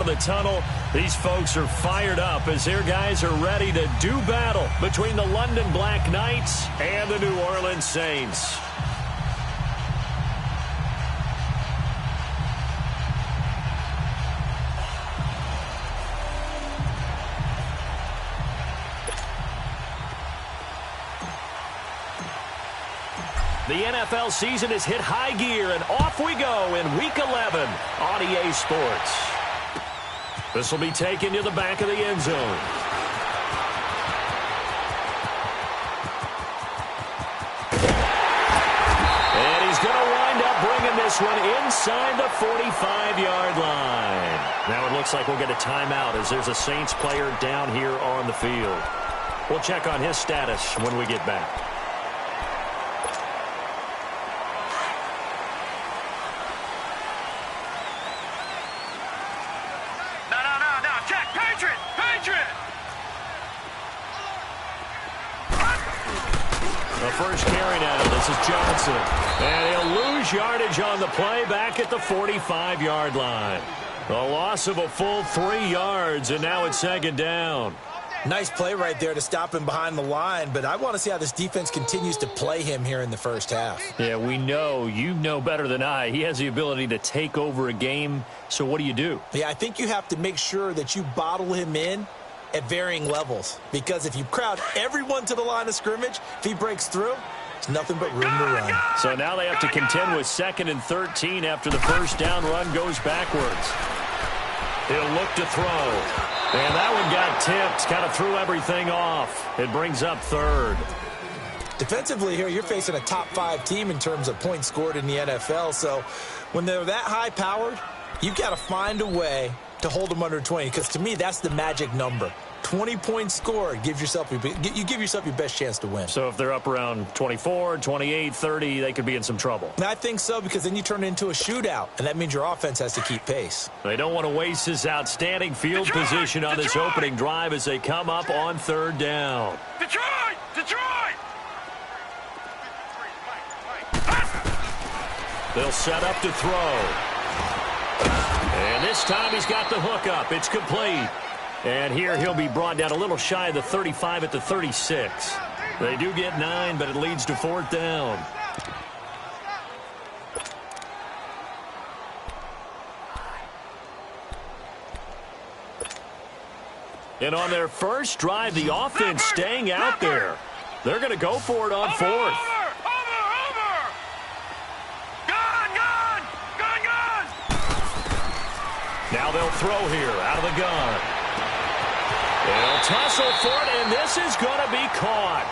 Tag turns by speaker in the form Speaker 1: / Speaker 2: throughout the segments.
Speaker 1: of the tunnel. These folks are fired up as their guys are ready to do battle between the London Black Knights and the New Orleans Saints. The NFL season has hit high gear, and off we go in Week 11 on EA Sports. This will be taken to the back of the end zone. And he's going to wind up bringing this one inside the 45-yard line. Now it looks like we'll get a timeout as there's a Saints player down here on the field. We'll check on his status when we get back. First carry now. This is Johnson. And he'll lose yardage on the play back at the 45-yard line. A loss of a full 3 yards, and now it's second down.
Speaker 2: Nice play right there to stop him behind the line, but I want to see how this defense continues to play him here in the first half.
Speaker 1: Yeah, we know. You know better than I. He has the ability to take over a game, so what do?
Speaker 2: Yeah, I think you have to make sure that you bottle him in at varying levels, because if you crowd everyone to the line of scrimmage, if he breaks through, it's nothing but room to run.
Speaker 1: So now they have to contend with 2nd and 13 after the first down run goes backwards. He'll look to throw. And that one got tipped, kind of threw everything off. It brings up 3rd.
Speaker 2: Defensively here, you're facing a top 5 team in terms of points scored in the NFL, so when they're that high-powered, you've got to find a way to hold them under 20, because to me, that's the magic number. 20 points scored, you give yourself your best chance to win.
Speaker 1: So if they're up around 24, 28, 30, they could be in some trouble.
Speaker 2: And I think so, because then you turn it into a shootout, and that means your offense has to keep pace.
Speaker 1: They don't want to waste this outstanding field position on this opening drive as they come up on 3rd down. Detroit! They'll set up to throw. And this time he's got the hook up. It's complete. And here he'll be brought down a little shy of the 35 at the 36. They do get 9, but it leads to 4th down. And on their first drive, the offense staying out there. They're going to go for it on 4th. Now they'll throw here out of the gun. They'll tussle for it, and this is going to be caught.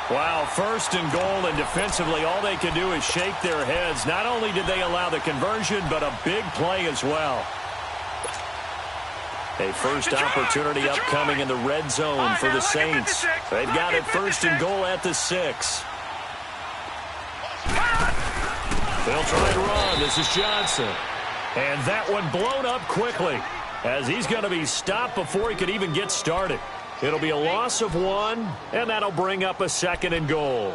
Speaker 1: Wow, 1st and goal, and defensively all they can do is shake their heads. Not only did they allow the conversion, but a big play as well. A first opportunity upcoming in the red zone for the Saints. They've got it 1st and goal at the 6. They'll try and run. This is Johnson. And that one blown up quickly as he's going to be stopped before he could even get started. It'll be a loss of 1, and that'll bring up a 2nd and goal.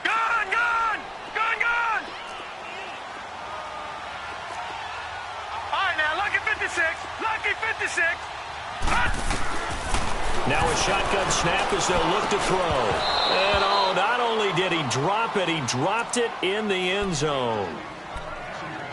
Speaker 3: Gun! All right, now, lucky 56.
Speaker 1: Now a shotgun snap as they'll look to throw. And not only did he drop it, he dropped it in the end zone.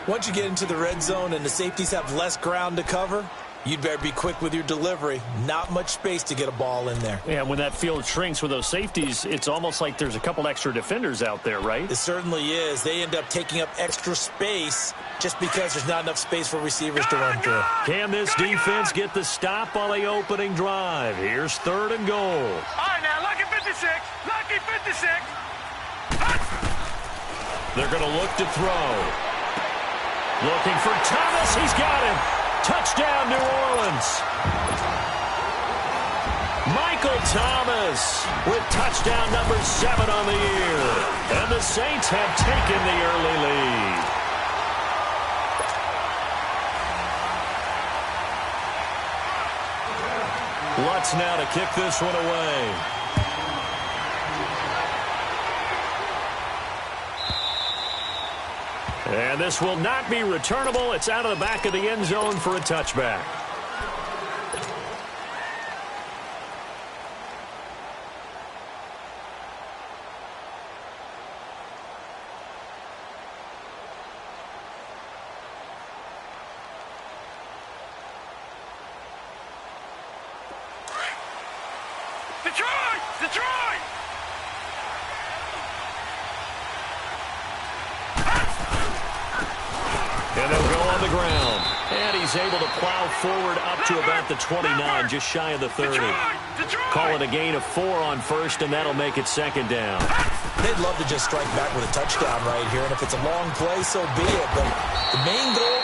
Speaker 2: Once you get into the red zone and the safeties have less ground to cover, you'd better be quick with your delivery. Not much space to get a ball in there.
Speaker 1: Yeah, when that field shrinks with those safeties, it's almost like there's a couple extra defenders out there, right?
Speaker 2: It certainly is. They end up taking up extra space just because there's not enough space for receivers to run through.
Speaker 1: Can this defense get the stop on the opening drive? Here's 3rd and goal.
Speaker 3: All right, now, lucky 56.
Speaker 1: They're going to look to throw. Looking for Thomas. He's got him. Touchdown, New Orleans. Michael Thomas with touchdown number 7 on the year. And the Saints have taken the early lead. Lutz now to kick this one away. And this will not be returnable. It's out of the back of the end zone for a touchback.
Speaker 3: Detroit! Detroit!
Speaker 1: And they'll go on the ground. And he's able to plow forward up to about the 29, just shy of the 30. Call it a gain of 4 on first, and that'll make it second down.
Speaker 2: They'd love to just strike back with a touchdown right here, and if it's a long play, so be it. But the main goal,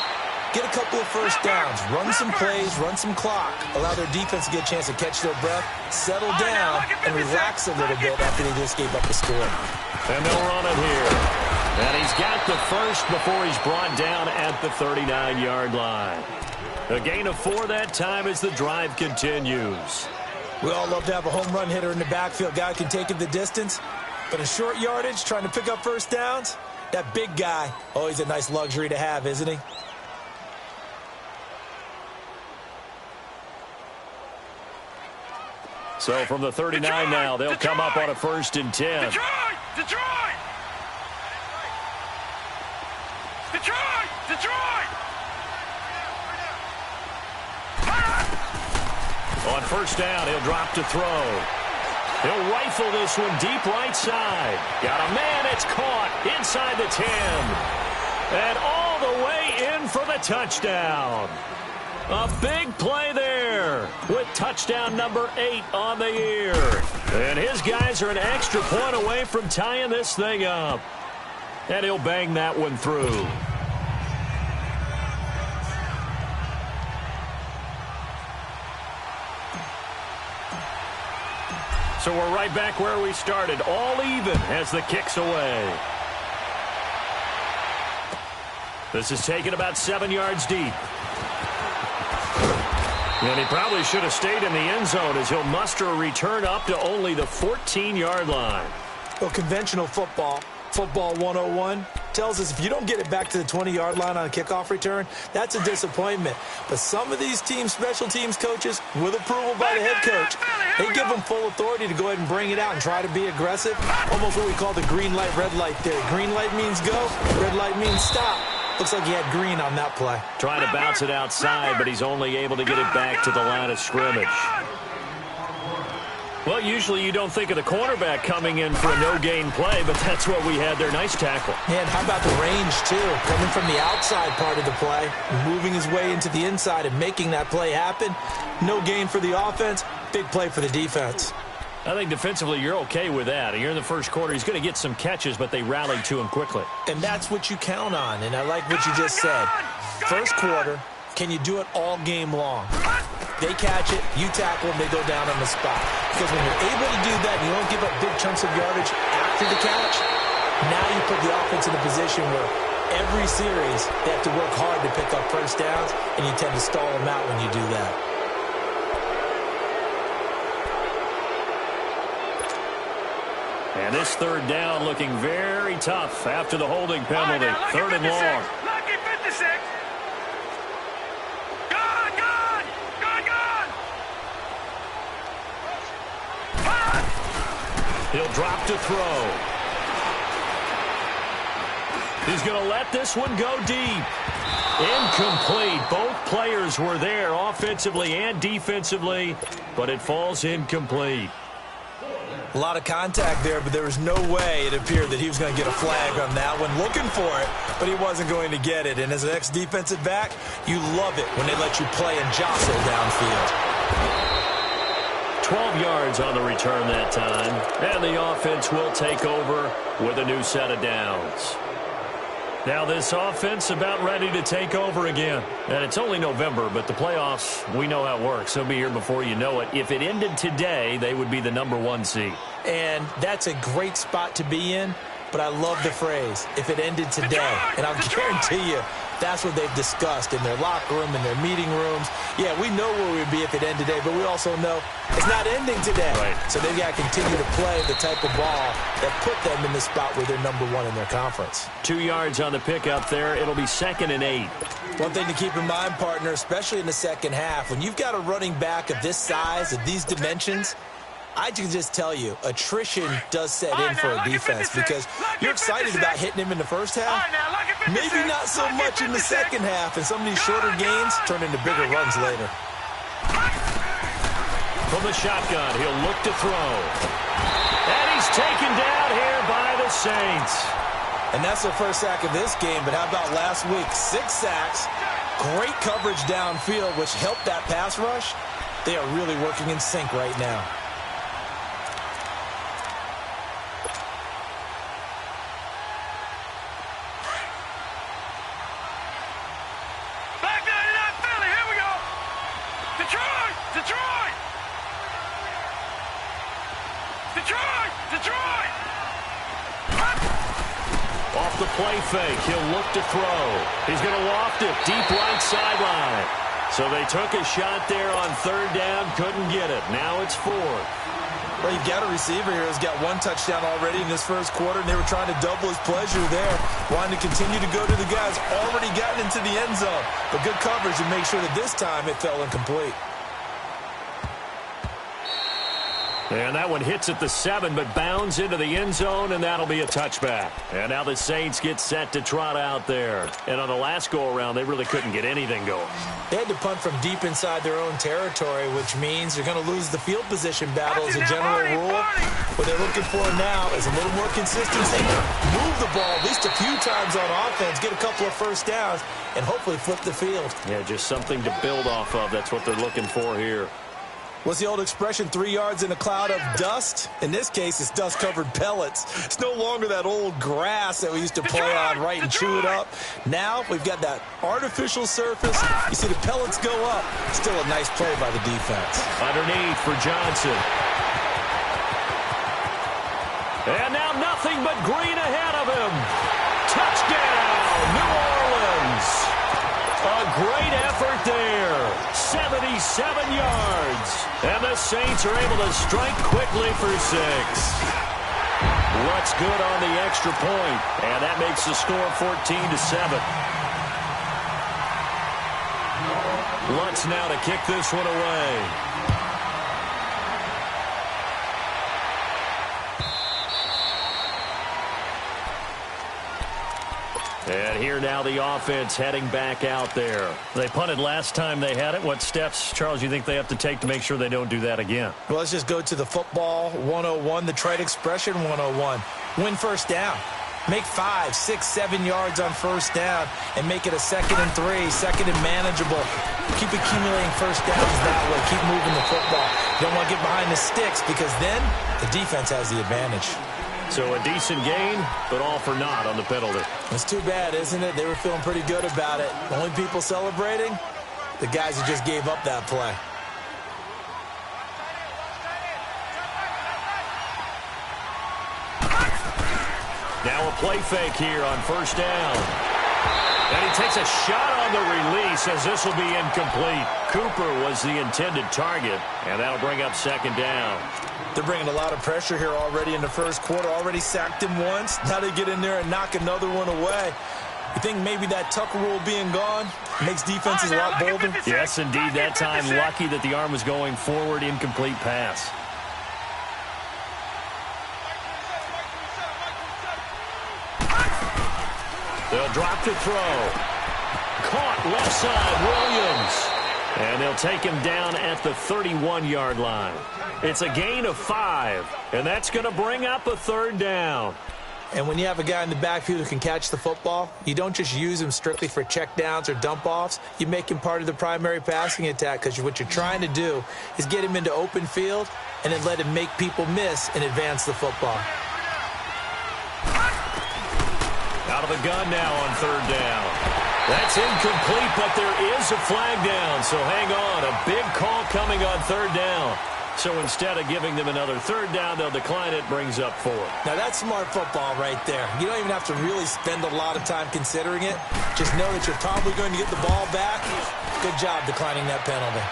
Speaker 2: get a couple of first downs, run some plays, run some clock, allow their defense to get a chance to catch their breath, settle down, and relax a little bit after they just gave up the score.
Speaker 1: And they'll run it here. And he's got the first before he's brought down at the 39-yard line. A gain of 4 that time as the drive continues.
Speaker 2: We all love to have a home run hitter in the backfield. Guy can take it the distance, but a short yardage, trying to pick up first downs, that big guy, always a nice luxury to have, isn't he?
Speaker 1: So from the 39 now, they'll come up on a 1st and 10.
Speaker 3: Detroit! Detroit! Detroit! Detroit!
Speaker 1: On first down, he'll drop to throw. He'll rifle this one deep right side. Got a man, it's caught inside the 10. And all the way in for the touchdown. A big play there with touchdown number 8 on the year. And his guys are an extra point away from tying this thing up. And he'll bang that one through. So we're right back where we started, all even as the kick's away. This is taken about 7 yards deep. And he probably should have stayed in the end zone as he'll muster a return up to only the 14-yard line.
Speaker 2: Well, conventional football 101, tells us if you don't get it back to the 20-yard line on a kickoff return, that's a disappointment. But some of these teams, special teams coaches, with approval by the head coach, they give them full authority to go ahead and bring it out and try to be aggressive. Almost what we call the green light, red light theory. Green light means go, red light means stop. Looks like he had green on that play.
Speaker 1: Trying to bounce it outside, but he's only able to get it back to the line of scrimmage. Well, usually you don't think of the cornerback coming in for a no-gain play, but that's what we had there. Nice tackle.
Speaker 2: And how about the range, too? Coming from the outside part of the play, moving his way into the inside and making that play happen. No gain for the offense, big play for the defense.
Speaker 1: I think defensively you're okay with that. You're in the first quarter. He's going to get some catches, but they rallied to him quickly.
Speaker 2: And that's what you count on, and I like what you just said. First quarter, can you do it all game long? They catch it, you tackle them, they go down on the spot. Because when you're able to do that, and you don't give up big chunks of yardage after the catch, now you put the offense in a position where every series they have to work hard to pick up first downs, and you tend to stall them out when you do that.
Speaker 1: And this third down looking very tough after the holding penalty. Third and long.
Speaker 3: Lucky 56. Gone.
Speaker 1: He'll drop to throw. He's going to let this one go deep. Incomplete. Both players were there offensively and defensively, but it falls incomplete.
Speaker 2: A lot of contact there, but there was no way it appeared that he was going to get a flag on that one. Looking for it, but he wasn't going to get it. And as an ex-defensive back, you love it when they let you play and jostle downfield.
Speaker 1: 12 yards on the return that time. And the offense will take over with a new set of downs. Now this offense about ready to take over again. And it's only November, but the playoffs, we know how it works. They'll be here before you know it. If it ended today, they would be the #1 seed.
Speaker 2: And that's a great spot to be in. but I love the phrase, if it ended today. And I'll guarantee you, that's what they've discussed in their locker room, in their meeting rooms. Yeah, we know where we'd be if it ended today, but we also know it's not ending today.
Speaker 1: Right.
Speaker 2: So they've got to continue to play the type of ball that put them in the spot where they're #1 in their conference.
Speaker 1: 2 yards on the pickup there. It'll be 2nd and 8.
Speaker 2: One thing to keep in mind, partner, especially in the second half, when you've got a running back of this size, of these dimensions, I can just tell you, attrition does set in for a defense because you're excited about hitting him in the first half. Maybe not so much in the second half, and some of these shorter gains turn into bigger runs later.
Speaker 1: From the shotgun, he'll look to throw. And he's taken down here by the Saints.
Speaker 2: And that's their first sack of this game, but how about last week? 6 sacks, great coverage downfield, which helped that pass rush. They are really working in sync right now.
Speaker 1: Off the play fake, he'll look to throw. He's going to loft it deep right sideline. So they took a shot there on 3rd down, couldn't get it. Now it's 4th.
Speaker 2: Well, you've got a receiver here who's got 1 touchdown already in this first quarter, and they were trying to double his pleasure there, wanting to continue to go to the guys already gotten into the end zone. But good coverage to make sure that this time it fell incomplete.
Speaker 1: And that one hits at the 7, but bounds into the end zone, and that'll be a touchback. And now the Saints get set to trot out there. And on the last go-around, they really couldn't get anything going.
Speaker 2: They had to punt from deep inside their own territory, which means they're going to lose the field position battle as a general rule. What they're looking for now is a little more consistency. Move the ball at least a few times on offense, get a couple of first downs, and hopefully flip the field.
Speaker 1: Yeah, just something to build off of. That's what they're looking for here.
Speaker 2: What's the old expression, 3 yards in a cloud of dust? In this case, it's dust-covered pellets. It's no longer that old grass that we used to play on, right, and chew it up. Now we've got that artificial surface. You see the pellets go up. Still a nice play by the defense.
Speaker 1: Underneath for Johnson. And now nothing but green ahead of him. Touchdown, New Orleans. A great effort there. 77 yards. And the Saints are able to strike quickly for 6. Lutz good on the extra point. And that makes the score 14-7. Lutz now to kick this one away. And here now the offense heading back out there. They punted last time they had it. What steps, Charles, you think they have to take to make sure they don't do that again?
Speaker 2: Well, let's just go to the football 101, the trade expression 101. Win first down. Make 5, 6, 7 yards on first down and make it a 2nd and 3, 2nd and manageable. Keep accumulating first downs that way. Keep moving the football. You don't want to get behind the sticks because then the defense has the advantage.
Speaker 1: So a decent gain, but all for naught on the penalty.
Speaker 2: It's too bad, isn't it? They were feeling pretty good about it. The only people celebrating, the guys who just gave up that play.
Speaker 1: Now a play fake here on first down. And he takes a shot on the release as this will be incomplete. Cooper was the intended target, and that'll bring up 2nd down.
Speaker 2: They're bringing a lot of pressure here already in the first quarter. Already sacked him once. Now they get in there and knock another one away. You think maybe that Tucker rule being gone makes defenses a lot bolder?
Speaker 1: Yes, indeed. That time, lucky that the arm was going forward. Incomplete pass. They'll drop to throw. Caught left side, Williams. And they'll take him down at the 31-yard line. It's a gain of 5, and that's going to bring up a 3rd down.
Speaker 2: And when you have a guy in the backfield who can catch the football, you don't just use him strictly for checkdowns or dump-offs. You make him part of the primary passing attack because what you're trying to do is get him into open field and then let him make people miss and advance the football.
Speaker 1: Out of the gun now on 3rd down. That's incomplete, but there is a flag down, so hang on. A big call coming on 3rd down. So instead of giving them another third down, they'll decline it, brings up 4.
Speaker 2: Now, that's smart football right there. You don't even have to really spend a lot of time considering it. Just know that you're probably going to get the ball back. Good job declining that penalty.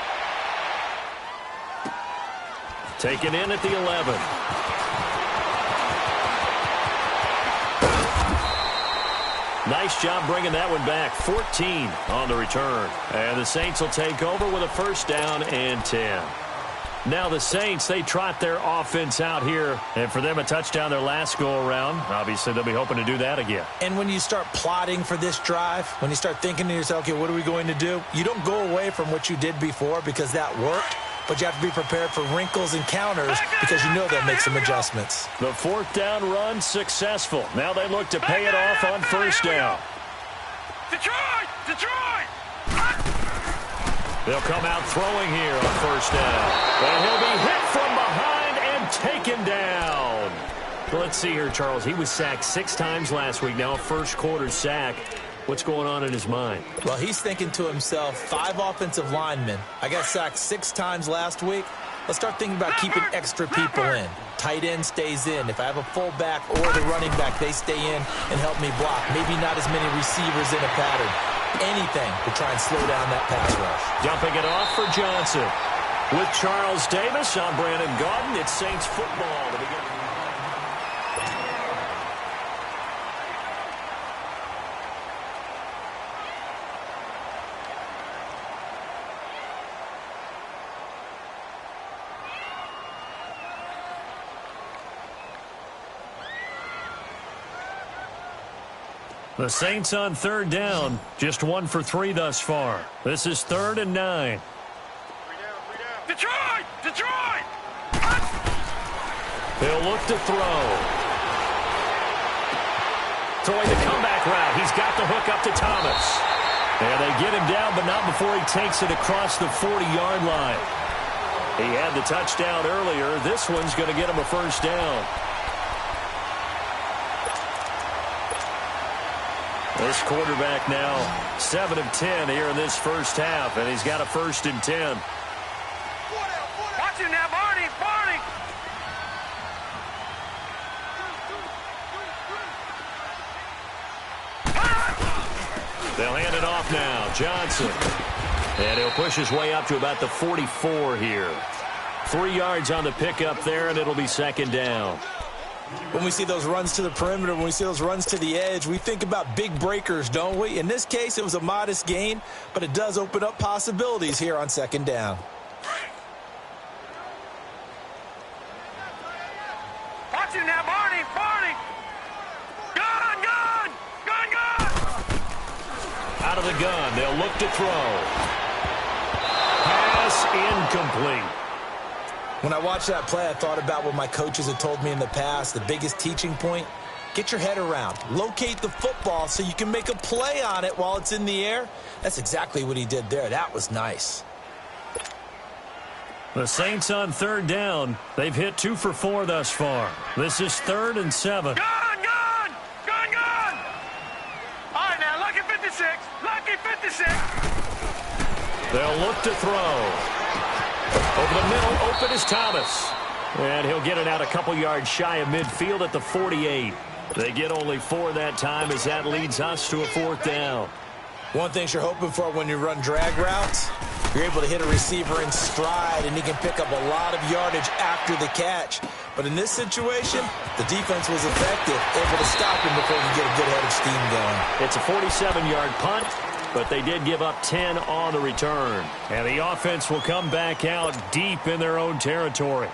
Speaker 1: Taken in at the 11. Nice job bringing that one back. 14 on the return. And the Saints will take over with a first down and 10. Now the Saints, they trot their offense out here. And for them, a touchdown their last go-around. Obviously, they'll be hoping to do that again.
Speaker 2: And when you start plotting for this drive, when you start thinking to yourself, okay, what are we going to do? You don't go away from what you did before because that worked. But you have to be prepared for wrinkles and counters because you know they'll make some adjustments.
Speaker 1: The fourth down run successful. Now they look to pay it off on first down.
Speaker 3: Detroit! Detroit!
Speaker 1: They'll come out throwing here on first down. And he'll be hit from behind and taken down. Well, let's see here, Charles. He was sacked 6 times last week. Now a first quarter sack. What's going on in his mind?
Speaker 2: Well, he's thinking to himself, 5 offensive linemen. I got sacked 6 times last week. Let's start thinking about keeping extra people in. Tight end stays in. If I have a fullback or the running back, they stay in and help me block. Maybe not as many receivers in a pattern. Anything to try and slow down that pass rush.
Speaker 1: Dumping it off for Johnson. With Charles Davis, I'm Brandon Gaudin. It's Saints football to begin. The Saints on third down, just 1 for 3 thus far. This is 3rd and 9.
Speaker 3: Detroit! Detroit!
Speaker 1: He'll look to throw. Throwing the comeback route. He's got the hook up to Thomas. And they get him down, but not before he takes it across the 40-yard line. He had the touchdown earlier. This one's going to get him a first down. This quarterback now 7 of 10 here in this first half, and he's got a 1st and 10.
Speaker 3: Watch him now, Barney! Barney!
Speaker 1: They'll hand it off now. Johnson. And he'll push his way up to about the 44 here. 3 yards on the pickup there, and it'll be 2nd down.
Speaker 2: When we see those runs to the perimeter, when we see those runs to the edge, we think about big breakers, don't we? In this case, it was a modest gain, but it does open up possibilities here on 2nd down.
Speaker 3: Watch him now, Barney! Barney! Gun! Gun! Gun! Gun!
Speaker 1: Out of the gun, they'll look to throw. Pass incomplete.
Speaker 2: When I watched that play, I thought about what my coaches had told me in the past. The biggest teaching point, get your head around. Locate the football so you can make a play on it while it's in the air. That's exactly what he did there. That was nice.
Speaker 1: The Saints on 3rd down. They've hit 2 for 4 thus far. This is 3rd and 7.
Speaker 3: Gun! Gun! Gun! Gun! All right, now, lucky 56. Lucky 56.
Speaker 1: They'll look to throw. Over the middle, open is Thomas. And he'll get it out a couple yards shy of midfield at the 48. They get only 4 that time as that leads us to a 4th down.
Speaker 2: One thing you're hoping for when you run drag routes, you're able to hit a receiver in stride, and he can pick up a lot of yardage after the catch. But in this situation, the defense was effective, able to stop him before he could get a good head of steam going.
Speaker 1: It's a 47-yard punt, but they did give up 10 on the return. And the offense will come back out deep in their own territory.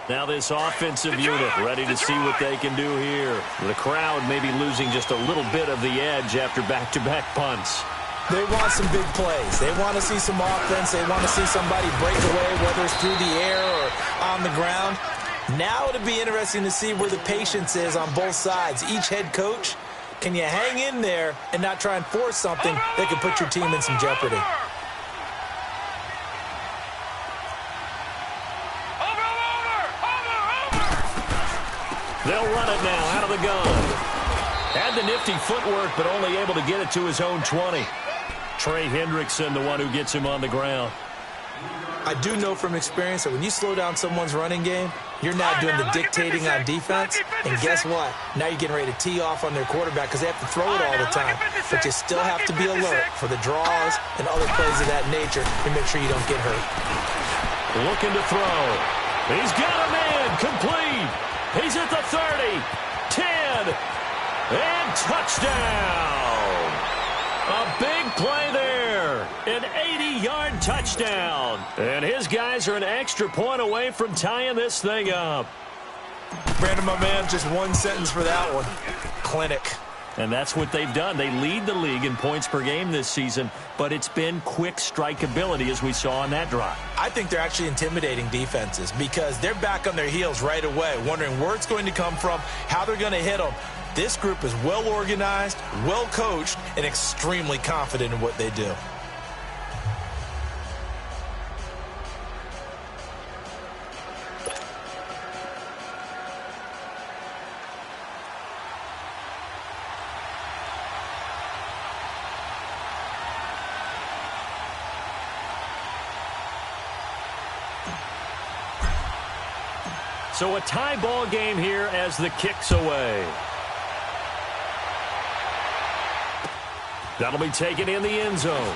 Speaker 1: Now this offensive unit ready to see what they can do here. The crowd may be losing just a little bit of the edge after back-to-back punts.
Speaker 2: They want some big plays. They want to see some offense. They want to see somebody break away, whether it's through the air or on the ground. Now it'll be interesting to see where the patience is on both sides. Each head coach, can you hang in there and not try and force something that could put your team in some jeopardy?
Speaker 1: They'll run it now out of the gun. Had the nifty footwork, but only able to get it to his own 20. Trey Hendrickson, the one who gets him on the ground.
Speaker 2: I do know from experience that when you slow down someone's running game, you're now doing the dictating on defense. And guess what? Now you're getting ready to tee off on their quarterback because they have to throw it all the time. But you still have to be alert for the draws and other plays of that nature to make sure you don't get hurt.
Speaker 1: Looking to throw. He's got a man. Complete. He's at the 30, 10, and touchdown. A big play there. An 80-yard touchdown. And his guys are an extra point away from tying this thing up.
Speaker 2: Brandon, my man, just one sentence for that one. Clinic.
Speaker 1: And that's what they've done. They lead the league in points per game this season, but it's been quick strikeability as we saw on that drive.
Speaker 2: I think they're actually intimidating defenses because they're back on their heels right away, wondering where it's going to come from, how they're going to hit them. This group is well organized, well coached, and extremely confident in what they do.
Speaker 1: So a tie ball game here as the kick's away. That'll be taken in the end zone.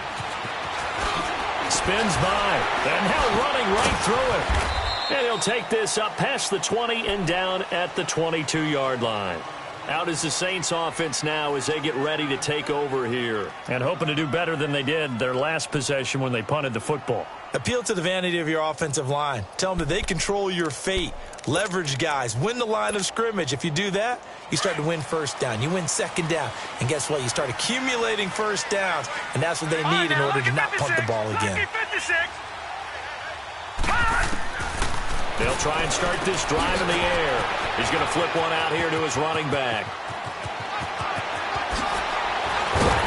Speaker 1: Spins by, and now running right through it. And he'll take this up past the 20 and down at the 22-yard line. Out is the Saints offense now as they get ready to take over here. And hoping to do better than they did their last possession when they punted the football.
Speaker 2: Appeal to the vanity of your offensive line. Tell them that they control your fate. Leverage guys. Win the line of scrimmage. If you do that, you start to win first down. You win second down. And guess what? You start accumulating first downs. And that's what they need in order to not punt the ball again.
Speaker 1: They'll try and start this drive in the air. He's going to flip one out here to his running back.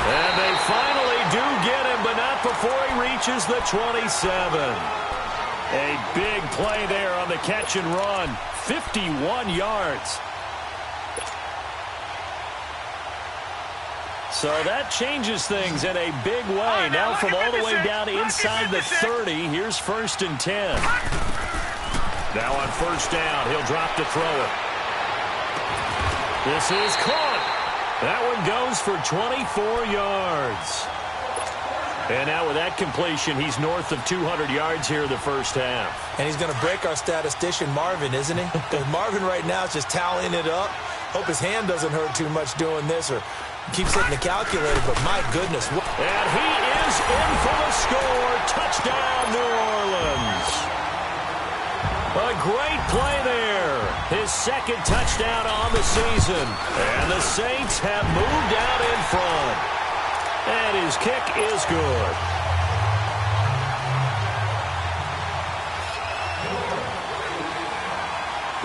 Speaker 1: And they finally do get him, but not before he reaches the 27. A big play there on the catch and run. 51 yards. So that changes things in a big way. Now from all the way down inside the 30, here's 1st and 10. Now on first down, he'll drop to throw it. This is caught. That one goes for 24 yards. And now with that completion, he's north of 200 yards here in the first half.
Speaker 2: And he's going to break our statistician, Marvin, isn't he? Because Marvin right now is just tallying it up. Hope his hand doesn't hurt too much doing this or keeps hitting the calculator, but my goodness.
Speaker 1: And he is in for the score. Touchdown, New Orleans. A great play there. His second touchdown on the season. And the Saints have moved out in front. And his kick is good.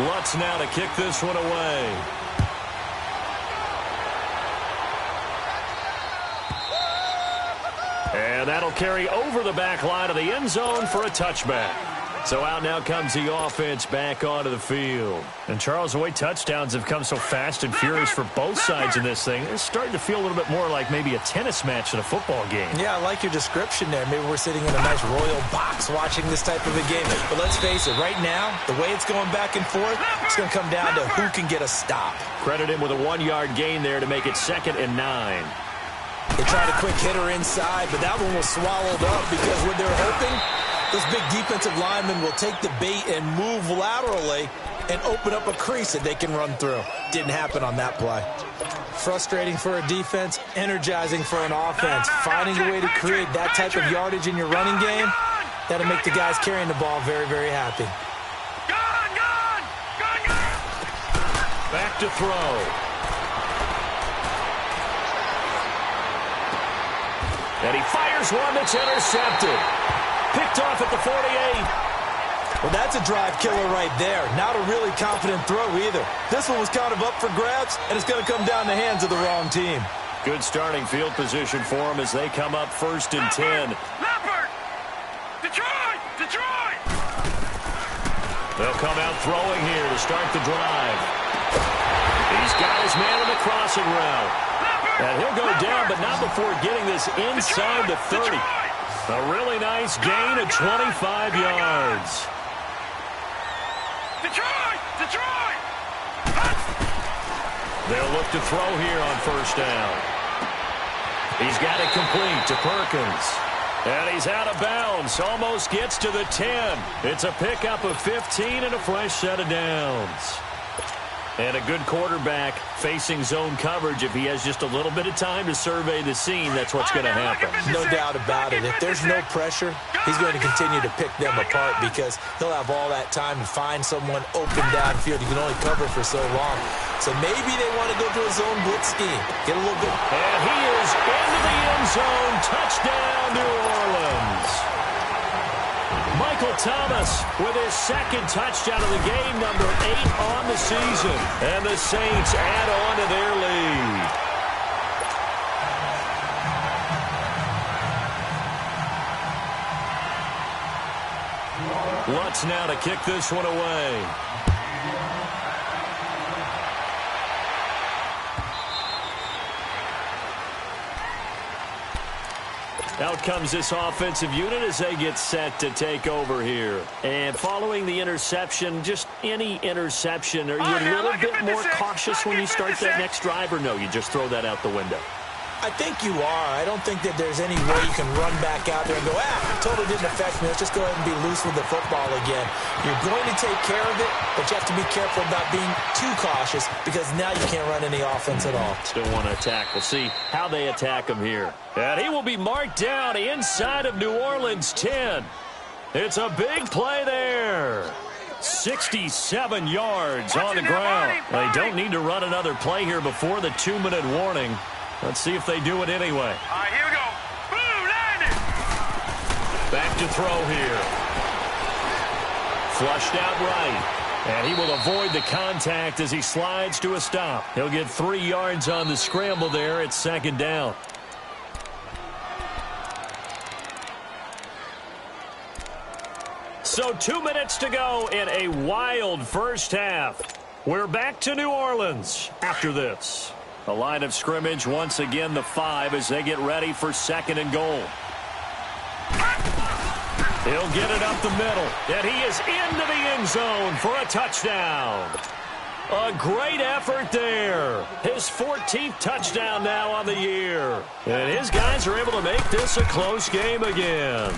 Speaker 1: Lutz now to kick this one away. And that'll carry over the back line of the end zone for a touchback. So out now comes the offense back onto the field. And Charles, the way touchdowns have come so fast and furious for both sides in this thing, it's starting to feel a little bit more like maybe a tennis match than a football game.
Speaker 2: Yeah, I like your description there. Maybe we're sitting in a nice royal box watching this type of a game. But let's face it, right now, the way it's going back and forth, it's going to come down to who can get a stop.
Speaker 1: Credit him with a 1-yard gain there to make it 2nd and 9.
Speaker 2: They tried a quick hitter inside, but that one was swallowed up because what they're hoping, those big defensive linemen will take the bait and move laterally and open up a crease that they can run through. Didn't happen on that play. Frustrating for a defense, energizing for an offense. Finding a way to create that type of yardage in your running game, that'll make the guys carrying the ball very, very happy.
Speaker 1: Back to throw. And he fires one that's intercepted. Picked off at the 48.
Speaker 2: Well, that's a drive killer right there. Not a really confident throw either. This one was kind of up for grabs, and it's going to come down the hands of the wrong team.
Speaker 1: Good starting field position for them as they come up 1st and 10.
Speaker 3: Leopard! Detroit! Detroit!
Speaker 1: They'll come out throwing here to start the drive. He's got his man on the crossing route. And he'll go down, but not before getting this inside the 30. A really nice gain of 25 yards.
Speaker 3: Detroit! Detroit!
Speaker 1: They'll look to throw here on first down. He's got it complete to Perkins. And he's out of bounds. Almost gets to the 10. It's a pickup of 15 and a fresh set of downs. And a good quarterback facing zone coverage. If he has just a little bit of time to survey the scene, that's what's going to happen.
Speaker 2: No doubt about it. If there's no pressure, he's going to continue to pick them apart because he'll have all that time to find someone open downfield. He can only cover for so long. So maybe they want to go to a zone blitz scheme. Get a little bit.
Speaker 1: And he is into the end zone. Touchdown, New Orleans. Michael Thomas with his second touchdown of the game, number 8 on the season. And the Saints add on to their lead. Lutz now to kick this one away. Out comes this offensive unit as they get set to take over here. And following the interception, just any interception, are you a little bit more cautious when you start that next drive, or no, you just throw that out the window?
Speaker 2: I think you are. I don't think that there's any way you can run back out there and go, totally didn't affect me. Let's just go ahead and be loose with the football again. You're going to take care of it, but you have to be careful about being too cautious because now you can't run any offense at all.
Speaker 1: Still want to attack. We'll see how they attack him here. And he will be marked down inside of New Orleans 10. It's a big play there. 67 yards on the ground. They don't need to run another play here before the 2-minute warning. Let's see if they do it anyway.
Speaker 3: All right, here we go. Boom, landed.
Speaker 1: Back to throw here. Flushed out right. And he will avoid the contact as he slides to a stop. He'll get 3 yards on the scramble there at second down. So 2 minutes to go in a wild first half. We're back to New Orleans after this. The line of scrimmage, once again, the 5 as they get ready for second and goal. He'll get it up the middle, and he is into the end zone for a touchdown. A great effort there. His 14th touchdown now on the year. And his guys are able to make this a close game again.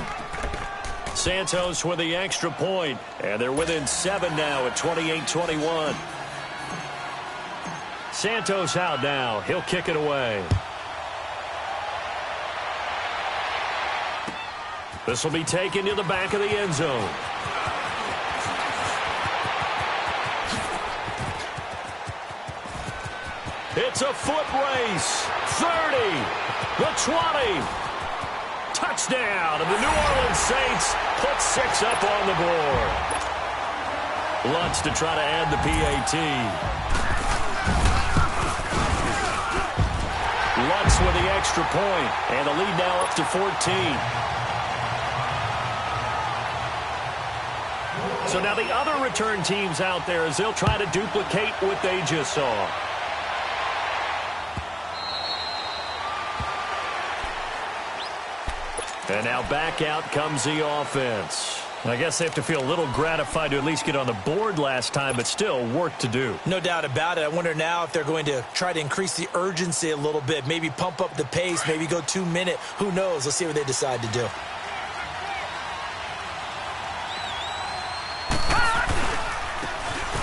Speaker 1: Santos with the extra point, and they're within 7 now at 28-21. Santos out now. He'll kick it away. This will be taken to the back of the end zone. It's a foot race. 30. The 20. Touchdown. And the New Orleans Saints put 6 up on the board. Lutz to try to add the PAT. Lutz with the extra point, and the lead now up to 14. So now the other return teams out there as they'll try to duplicate what they just saw. And now back out comes the offense. I guess they have to feel a little gratified to at least get on the board last time, but still work to do.
Speaker 2: No doubt about it. I wonder now if they're going to try to increase the urgency a little bit, maybe pump up the pace, maybe go 2 minute. Who knows? Let's see what they decide to do.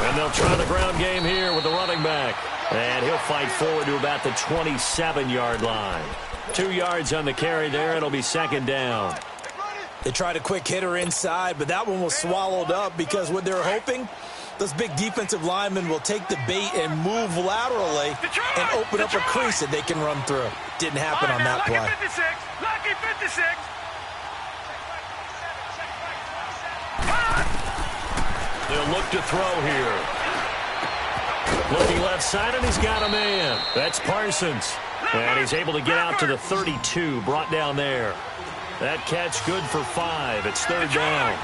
Speaker 1: And they'll try the ground game here with the running back. And he'll fight forward to about the 27-yard line. 2 yards on the carry there. It'll be second down.
Speaker 2: They tried a quick hitter inside, but that one was swallowed up because what they're hoping, those big defensive linemen will take the bait and move laterally and open up a crease that they can run through. Didn't happen on that play.
Speaker 3: Lucky 56. Lucky 56.
Speaker 1: They'll look to throw here. Looking left side, and he's got a man. That's Parsons. And he's able to get out to the 32, brought down there. That catch good for 5. It's third down.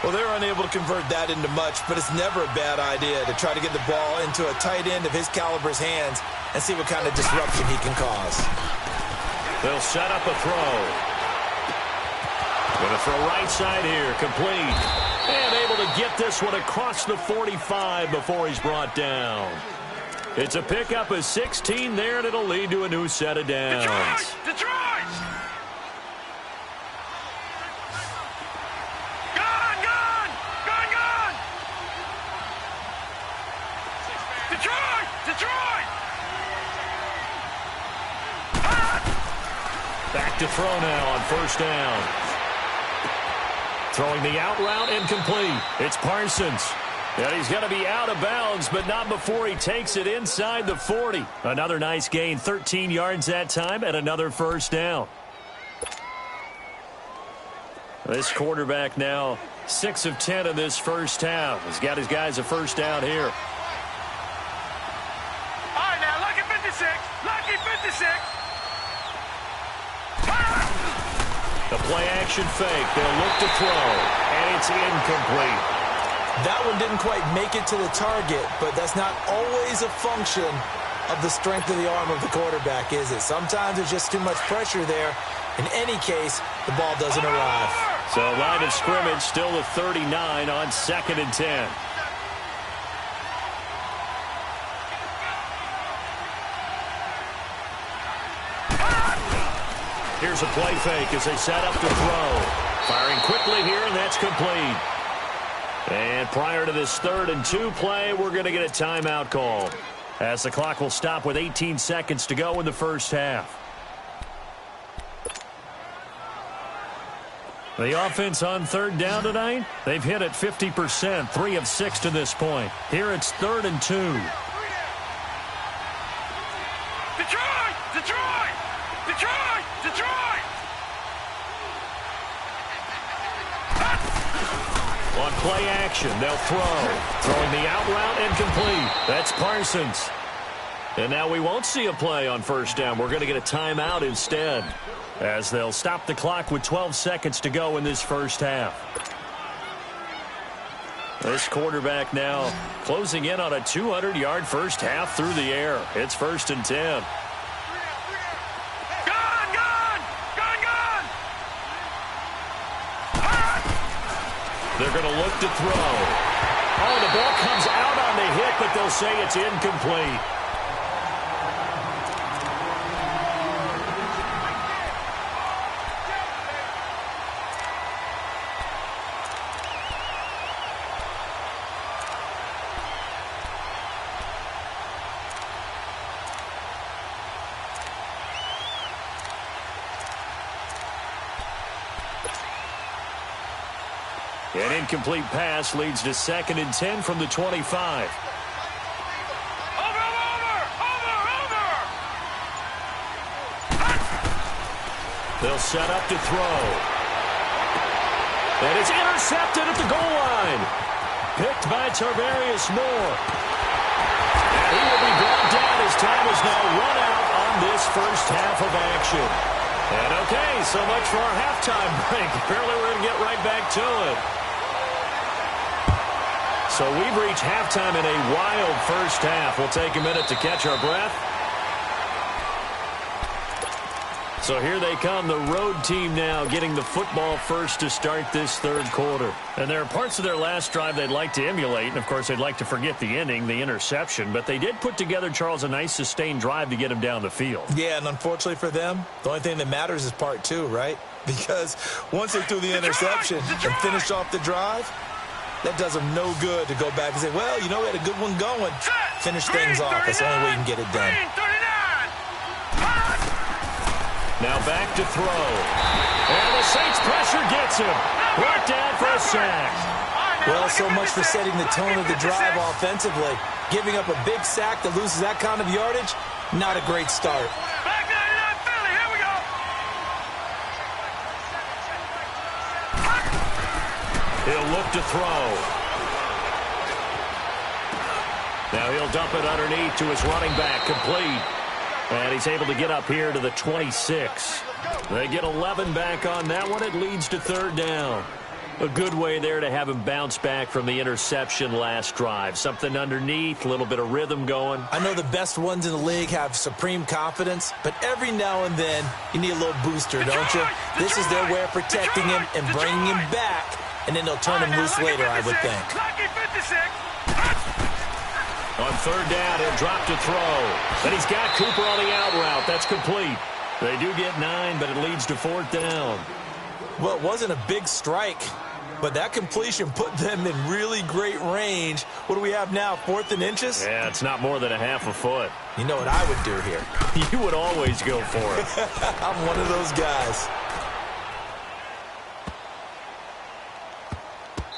Speaker 2: Well, they're unable to convert that into much, but it's never a bad idea to try to get the ball into a tight end of his caliber's hands and see what kind of disruption he can cause.
Speaker 1: They'll set up a throw. Going to throw right side here, complete. And able to get this one across the 45 before he's brought down. It's a pickup of 16 there, and it'll lead to a new set of downs.
Speaker 3: Detroit! Gone! Detroit!
Speaker 1: Back to throw now on first down. Throwing the out route incomplete. It's Parsons. And he's going to be out of bounds, but not before he takes it inside the 40. Another nice gain, 13 yards that time, and another first down. This quarterback now 6 of 10 in this first half. He's got his guys a first down here.
Speaker 3: All right, now, lucky 56. Lucky 56.
Speaker 1: The play-action fake. They'll look to throw, and it's incomplete.
Speaker 2: That one didn't quite make it to the target, but that's not always a function of the strength of the arm of the quarterback, is it? Sometimes there's just too much pressure there. In any case, the ball doesn't arrive.
Speaker 1: So line of scrimmage still a 39 on 2nd and 10. Here's a play fake as they set up to throw. Firing quickly here, and that's complete. And prior to this 3rd and 2 play, we're going to get a timeout call, as the clock will stop with 18 seconds to go in the first half. The offense on 3rd down tonight, they've hit it 50%, 3 of 6 to this point. Here it's 3rd and 2.
Speaker 3: Detroit!
Speaker 1: On play action, they'll throw. Throwing the out route incomplete. That's Parsons. And now we won't see a play on first down. We're going to get a timeout instead, as they'll stop the clock with 12 seconds to go in this first half. This quarterback now closing in on a 200-yard first half through the air. It's 1st and 10. They're going to look to throw. Oh, the ball comes out on the hit, but they'll say it's incomplete. An incomplete pass leads to 2nd and 10 from the 25.
Speaker 3: Over!
Speaker 1: They'll set up to throw. And it's intercepted at the goal line. Picked by Tarvarius Moore. And he will be brought down as time is now run out on this first half of action. And okay, so much for our halftime break. Apparently we're going to get right back to it. So we've reached halftime in a wild first half. We'll take a minute to catch our breath. So here they come, the road team now getting the football first to start this 3rd quarter. And there are parts of their last drive they'd like to emulate. And, of course, they'd like to forget the inning, the interception. But they did put together, Charles, a nice sustained drive to get them down the field.
Speaker 2: Yeah, and unfortunately for them, the only thing that matters is part 2, right? Because once they threw the interception and finished off the drive, that does them no good to go back and say, well, you know, we had a good one going. Finish things off. That's the only way you can get it done.
Speaker 1: Now back to throw. And the Saints pressure gets him. Brought down for a sack.
Speaker 2: Well, so much for setting the tone of the drive offensively. Giving up a big sack that loses that kind of yardage, not a great start.
Speaker 3: Back 99 Philly, here we go.
Speaker 1: He'll look to throw. Now he'll dump it underneath to his running back, complete. And he's able to get up here to the 26. They get 11 back on that one. It leads to 3rd down. A good way there to have him bounce back from the interception last drive. Something underneath, a little bit of rhythm going.
Speaker 2: I know the best ones in the league have supreme confidence, but every now and then you need a little booster, don't you? This is their way of protecting him and bringing him back, and then they'll turn him loose later, I would think.
Speaker 1: On third down, he'll drop to throw. Then he's got Cooper on the out route. That's complete. They do get 9, but it leads to fourth down.
Speaker 2: Well, it wasn't a big strike, but that completion put them in really great range. What do we have now, 4th and inches?
Speaker 1: Yeah, it's not more than a half a foot.
Speaker 2: You know what I would do here?
Speaker 1: You would always go for it.
Speaker 2: I'm one of those guys.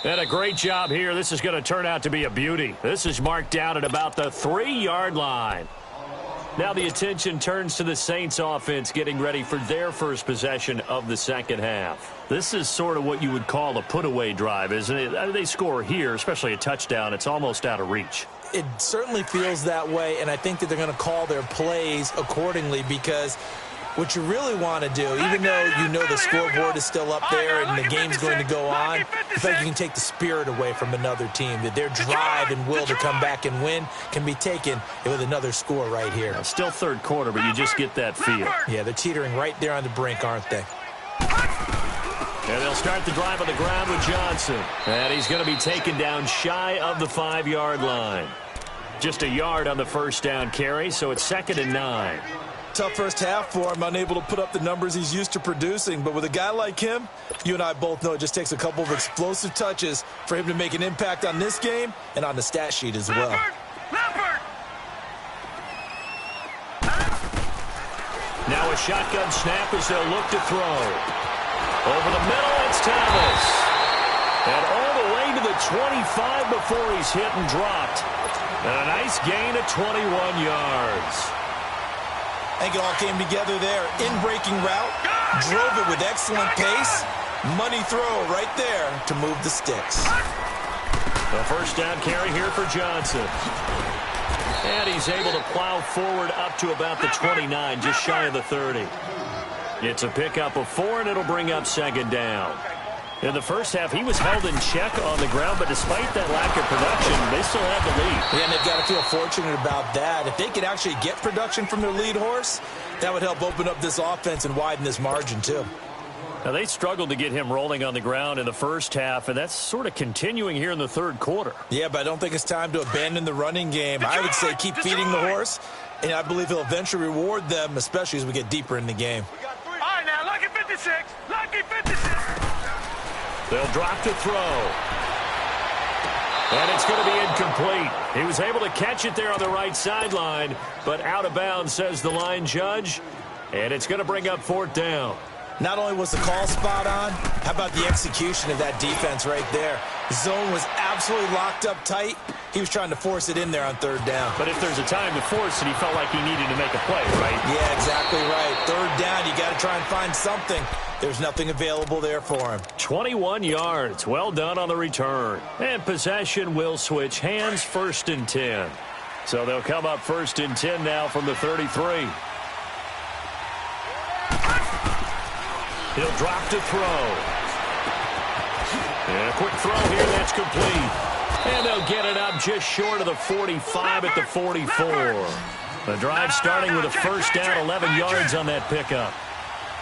Speaker 1: And a great job here. This is going to turn out to be a beauty. This is marked down at about the 3-yard line. Now the attention turns to the Saints offense getting ready for their first possession of the second half. This is sort of what you would call a put-away drive, isn't it? They score here, especially a touchdown. It's almost out of reach.
Speaker 2: It certainly feels that way, and I think that they're going to call their plays accordingly because what you really want to do, even though you know the scoreboard is still up there and the game's going to go on, in fact, you can take the spirit away from another team, that their drive and will to come back and win can be taken with another score right here.
Speaker 1: Now, still third quarter, but you just get that feel.
Speaker 2: Yeah, they're teetering right there on the brink, aren't they?
Speaker 1: And they'll start the drive on the ground with Johnson. And he's going to be taken down shy of the 5-yard line. Just a yard on the first down carry, so it's 2nd and 9.
Speaker 2: Tough first half for him, unable to put up the numbers he's used to producing. But with a guy like him, you and I both know it just takes a couple of explosive touches for him to make an impact on this game and on the stat sheet as well.
Speaker 1: Now a shotgun snap as they'll look to throw. Over the middle, it's Thomas. And all the way to the 25 before he's hit and dropped. And a nice gain of 21 yards.
Speaker 2: I think it all came together there. In-breaking route, drove it with excellent pace. Money throw right there to move the sticks.
Speaker 1: The first down carry here for Johnson. And he's able to plow forward up to about the 29, just shy of the 30. It's a pickup of 4, and it'll bring up 2nd down. In the first half, he was held in check on the ground, but despite that lack of production, they still have the lead.
Speaker 2: Yeah, and they've got to feel fortunate about that. If they could actually get production from their lead horse, that would help open up this offense and widen this margin, too.
Speaker 1: Now, they struggled to get him rolling on the ground in the first half, and that's sort of continuing here in the third quarter.
Speaker 2: Yeah, but I don't think it's time to abandon the running game. I would say keep feeding the horse, and I believe he'll eventually reward them, especially as we get deeper in the game.
Speaker 3: All right, now, lucky 56. Lucky 56.
Speaker 1: They'll drop to throw. And it's going to be incomplete. He was able to catch it there on the right sideline, but out of bounds, says the line judge. And it's going to bring up 4th down.
Speaker 2: Not only was the call spot on, how about the execution of that defense right there? The zone was absolutely locked up tight. He was trying to force it in there on 3rd down.
Speaker 1: But if there's a time to force it, he felt like he needed to make a play, right?
Speaker 2: Yeah, exactly right. 3rd down, you got to try and find something. There's nothing available there for him.
Speaker 1: 21 yards. Well done on the return. And possession will switch hands, 1st and 10. So they'll come up 1st and 10 now from the 33. He'll drop to throw. And a quick throw here, that's complete. And they'll get it up just short of the 45 at the 44. The drive starting with a first down, 11 yards on that pickup.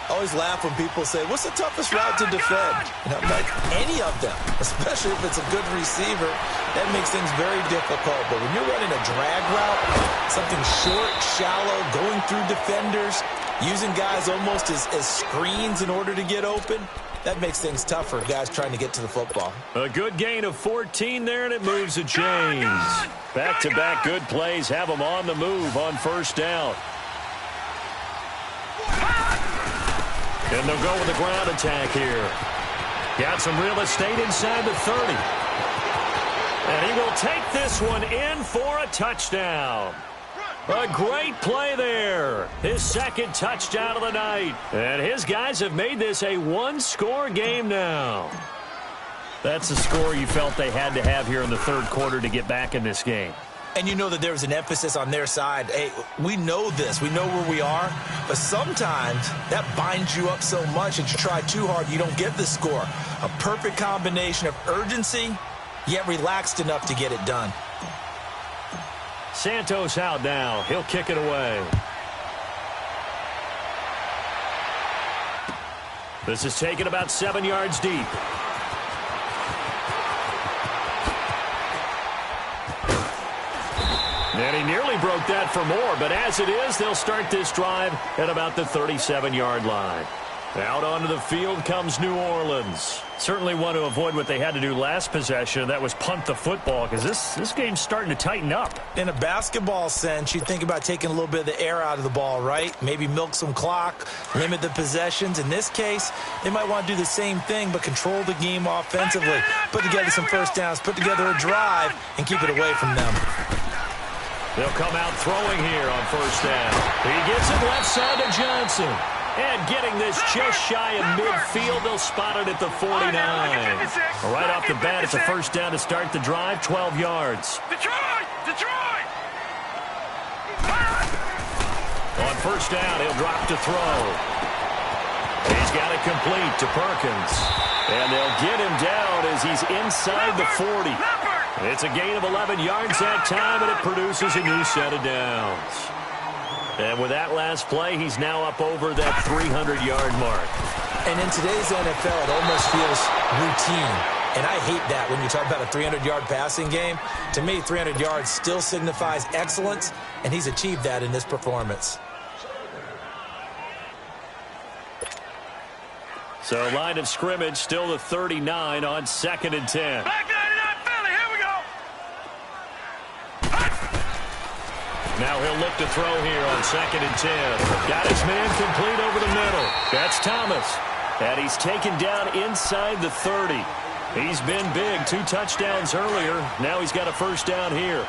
Speaker 2: I always laugh when people say, what's the toughest route to defend? And I'm like, any of them, especially if it's a good receiver. That makes things very difficult. But when you're running a drag route, something short, shallow, going through defenders, using guys almost as screens in order to get open, that makes things tougher, guys trying to get to the football.
Speaker 1: A good gain of 14 there, and it moves the chains. Back-to-back good plays have them on the move on first down. And they'll go with the ground attack here. Got some real estate inside the 30. And he will take this one in for a touchdown. A great play there. His 2nd touchdown of the night. And his guys have made this a 1-score game now. That's the score you felt they had to have here in the third quarter to get back in this game.
Speaker 2: And you know that there's an emphasis on their side. Hey, we know this. We know where we are. But sometimes that binds you up so much that you try too hard, you don't get the score. A perfect combination of urgency, yet relaxed enough to get it done.
Speaker 1: Santos out now. He'll kick it away. This is taken about 7 yards deep. And he nearly broke that for more, but as it is, they'll start this drive at about the 37-yard line. Out onto the field comes New Orleans. Certainly want to avoid what they had to do last possession. That was punt the football, because this game's starting to tighten up.
Speaker 2: In a basketball sense, you think about taking a little bit of the air out of the ball, right? Maybe milk some clock, limit the possessions. In this case, they might want to do the same thing, but control the game offensively. Put together some first downs, put together a drive, and keep it away from them.
Speaker 1: They'll come out throwing here on first down. He gets it left side to Johnson. And getting this just shy of midfield, they'll spot it at the 49. Right off the bat, it's a first down to start the drive, 12 yards.
Speaker 3: Detroit!
Speaker 1: On first down, he'll drop to throw. He's got it complete to Perkins. And they'll get him down as he's inside the 40. It's a gain of 11 yards that time, and it produces a new set of downs. And with that last play, he's now up over that 300-yard mark.
Speaker 2: And in today's NFL, it almost feels routine. And I hate that when you talk about a 300-yard passing game. To me, 300 yards still signifies excellence, and he's achieved that in this performance.
Speaker 1: So line of scrimmage still the 39 on 2nd and 10.
Speaker 3: Back 99 Philly, here we go.
Speaker 1: Now he'll look to throw here on 2nd and 10. Got his man complete over the middle. That's Thomas. And he's taken down inside the 30. He's been big. 2 touchdowns earlier. Now he's got a first down here.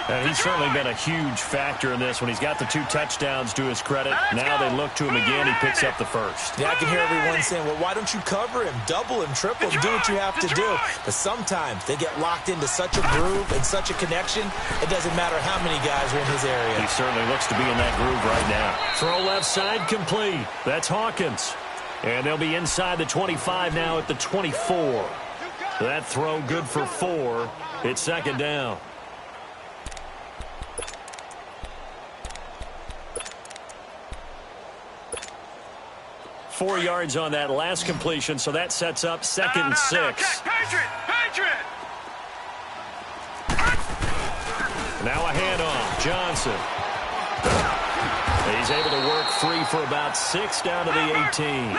Speaker 1: And he's certainly been a huge factor in this when he's got the 2 touchdowns to his credit. Now they look to him again. He picks up the first.
Speaker 2: Yeah, I can hear everyone saying, well, why don't you cover him? Double him, triple him, do what you have to do. But sometimes they get locked into such a groove and such a connection, it doesn't matter how many guys are in his area.
Speaker 1: He certainly looks to be in that groove right now. Throw left side complete. That's Hawkins. And they'll be inside the 25 now at the 24. That throw good for 4. It's 2nd down. Four yards on that last completion, so that sets up 2nd and 6.
Speaker 3: Patriot!
Speaker 1: Now a handoff. Johnson. He's able to work free for about 6 down to the 18.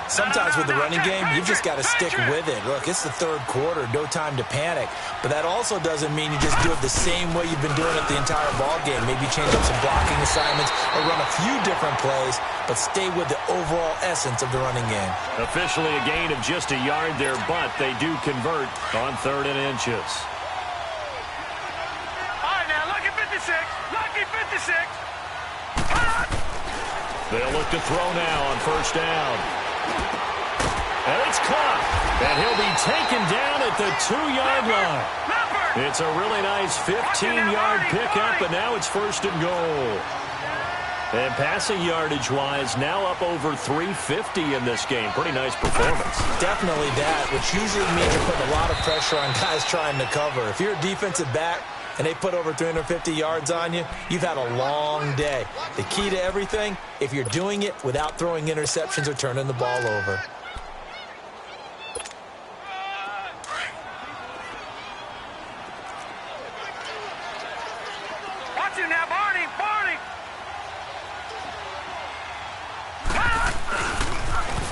Speaker 2: Sometimes with the running game, you've just got to stick with it. Look, it's the 3rd quarter, no time to panic. But that also doesn't mean you just do it the same way you've been doing it the entire ball game. Maybe change up some blocking assignments or run a few different plays, but stay with the overall essence of the running game. Officially a gain of just a yard there, but they do convert on 3rd and inches.
Speaker 3: All right, now, lucky 56. Lucky 56.
Speaker 1: They'll look to throw now on first down. And it's caught. And he'll be taken down at the 2-yard line. It's a really nice 15-yard pickup, and now it's 1st and goal. And passing yardage-wise, now up over 350 in this game. Pretty nice performance. Definitely that, which usually means you're putting a lot of pressure on guys trying to cover. If you're a defensive back and they put over 350 yards on you, you've had a long day. The key to everything, if you're doing it without throwing interceptions or turning the ball over.
Speaker 3: Watch him now, Barney!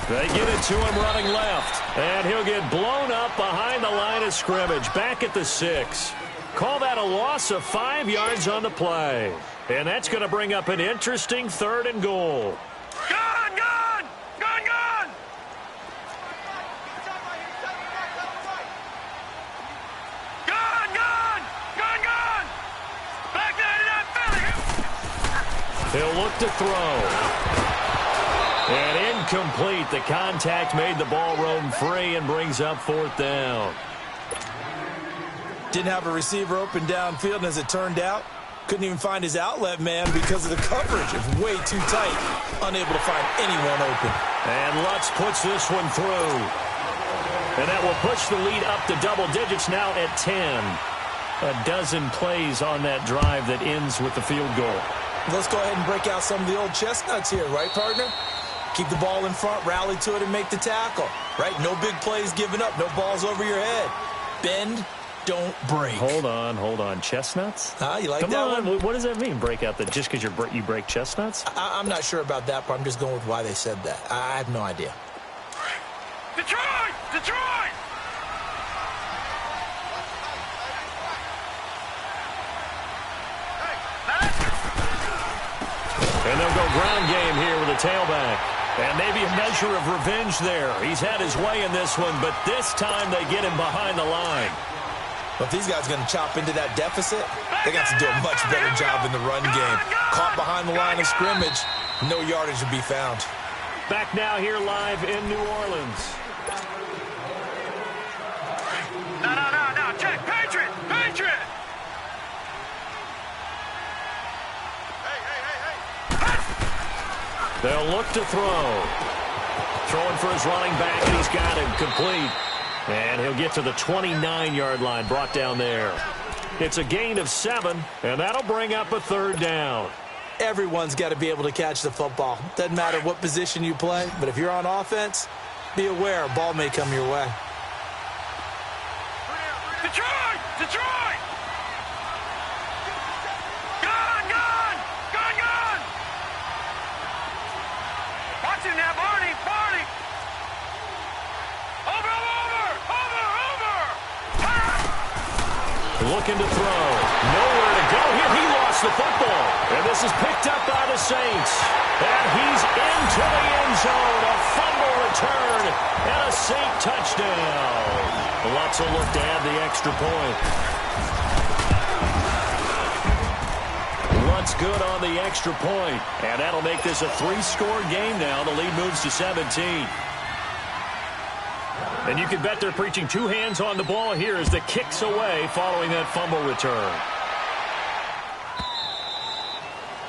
Speaker 1: They get it to him running left. And he'll get blown up behind the line of scrimmage. Back at the 6. Call that a loss of 5 yards on the play. And that's going to bring up an interesting 3rd and goal.
Speaker 3: Gone! Gone! Gone! Gone! Gone! Gone! Gone! Gone! Back 99 Philly!
Speaker 1: He'll look to throw. And incomplete. The contact made the ball roam free and brings up 4th down.
Speaker 2: Didn't have a receiver open downfield, and as it turned out, couldn't even find his outlet man because of the coverage. It's way too tight. Unable to find anyone open.
Speaker 1: And Lutz puts this one through. And that will push the lead up to double digits now at 10. A dozen plays on that drive that ends with the field goal.
Speaker 2: Let's go ahead and break out some of the old chestnuts here, right, partner? Keep the ball in front, rally to it, and make the tackle, right? No big plays given up, no balls over your head. Bend, don't break.
Speaker 1: Hold on. Chestnuts?
Speaker 2: You like
Speaker 1: Come
Speaker 2: that
Speaker 1: on.
Speaker 2: one?
Speaker 1: What does that mean, break out the just because you break chestnuts?
Speaker 2: I'm not sure about that, but I'm just going with why they said that. I have no idea.
Speaker 3: Detroit! Detroit!
Speaker 1: And they'll go ground game here with a tailback. And maybe a measure of revenge there. He's had his way in this one, but this time they get him behind the line.
Speaker 2: But if these guys are going to chop into that deficit, they got to do a much better job in the run game. Caught behind the line of scrimmage, no yardage to be found.
Speaker 1: Back now here live in New Orleans.
Speaker 3: No. Check. Patriot!
Speaker 1: They'll look to throw. Throwing for his running back, and he's got him complete. And he'll get to the 29-yard line, brought down there. It's a gain of 7, and that'll bring up a third down.
Speaker 2: Everyone's got to be able to catch the football. Doesn't matter what position you play, but if you're on offense, be aware a ball may come your way.
Speaker 3: Detroit! Gun! Watch him now, Barney! Over!
Speaker 1: Looking to throw. Nowhere to go here. He lost the football. And this is picked up by the Saints. And he's into the end zone. A fumble return and a Saint touchdown. Lutz will look to add the extra point. Lutz good on the extra point. And that'll make this a 3-score game now. The lead moves to 17. And you can bet they're preaching 2 hands on the ball here as the kicks away following that fumble return.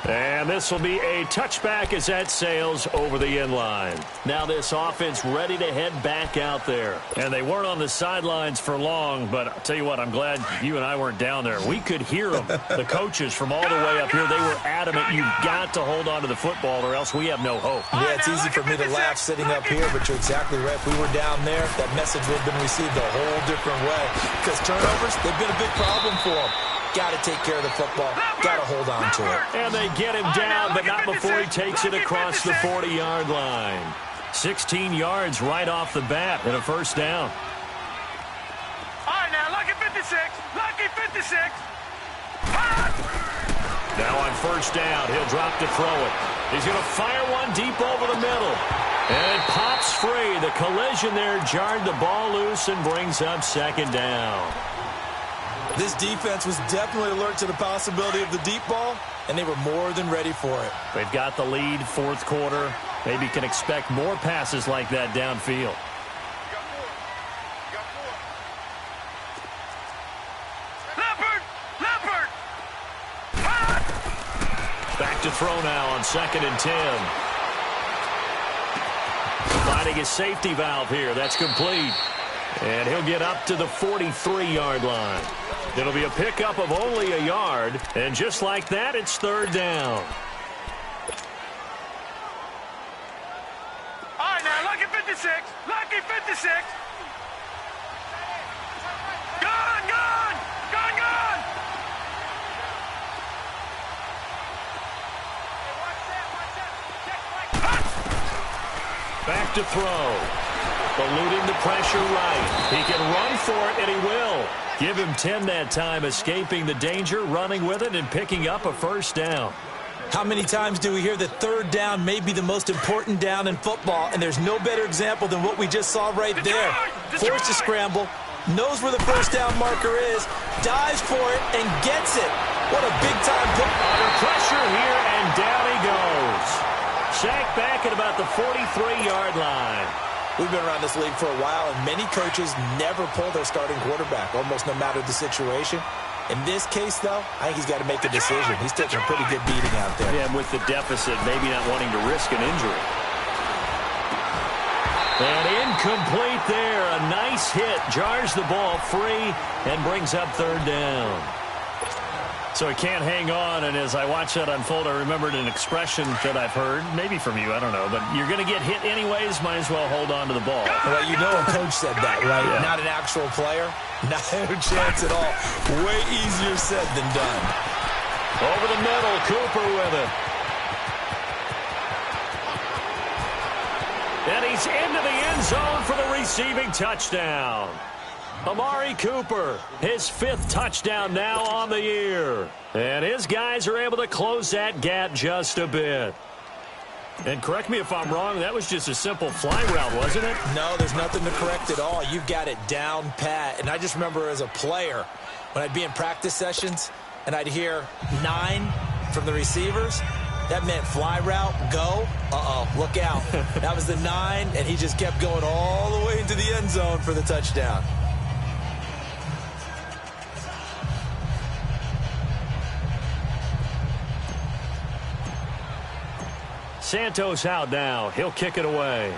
Speaker 1: And this will be a touchback as that sails over the end line. Now this offense ready to head back out there. And they weren't on the sidelines for long, but I'll tell you what, I'm glad you and I weren't down there. We could hear them. The coaches from all the way up here, they were adamant. You've got to hold on to the football or else we have no hope.
Speaker 2: Yeah, it's easy for me to laugh sitting up here, but you're exactly right. If we were down there, that message would have been received a whole different way. Because turnovers, they've been a big problem for them. Got to take care of the football. Got to hold on to it.
Speaker 1: And they get him down, but not before he takes it across the 40-yard line. 16 yards right off the bat and a first down.
Speaker 3: All right, now, lucky 56.
Speaker 1: Now on first down, he'll drop to throw it. He's going to fire one deep over the middle. And it pops free. The collision there jarred the ball loose and brings up second down.
Speaker 2: This defense was definitely alert to the possibility of the deep ball, and they were more than ready for it.
Speaker 1: They've got the lead, fourth quarter. Maybe can expect more passes like that downfield.
Speaker 3: Leopard!
Speaker 1: Back to throw now on 2nd and 10. Finding his safety valve here. That's complete. And he'll get up to the 43-yard line. It'll be a pickup of only a yard. And just like that, it's third down.
Speaker 3: All right, now, lucky 56. Gun!
Speaker 1: Back to throw. Eluding the pressure right. He can run for it, and he will. Give him 10 that time, escaping the danger, running with it, and picking up a first down.
Speaker 2: How many times do we hear that third down may be the most important down in football, and there's no better example than what we just saw right there. Forced to scramble, knows where the first down marker is, dives for it, and gets it. What a big-time put.
Speaker 1: Under pressure here, and down he goes. Sacked back at about the 43-yard line.
Speaker 2: We've been around this league for a while, and many coaches never pull their starting quarterback, almost no matter the situation. In this case, though, I think he's got to make a decision. He's taking a pretty good beating out there.
Speaker 1: Yeah, and with the deficit, maybe not wanting to risk an injury. And incomplete there. A nice hit. Jars the ball free and brings up third down. So he can't hang on, and as I watch that unfold, I remembered an expression that I've heard, maybe from you, I don't know, but you're going to get hit anyways, might as well hold on to the ball.
Speaker 2: Well, you know a coach said that, right?
Speaker 1: Yeah.
Speaker 2: Not an actual player. No chance at all. Way easier said than done.
Speaker 1: Over the middle, Cooper with it. And he's into the end zone for the receiving touchdown. Amari Cooper, his 5th touchdown now on the year. And his guys are able to close that gap just a bit. And correct me if I'm wrong, that was just a simple fly route, wasn't it?
Speaker 2: No, there's nothing to correct at all. You've got it down pat. And I just remember as a player, when I'd be in practice sessions and I'd hear 9 from the receivers, that meant fly route, go. Uh-oh, look out. That was the 9, and he just kept going all the way into the end zone for the touchdown.
Speaker 1: Santos out now. He'll kick it away.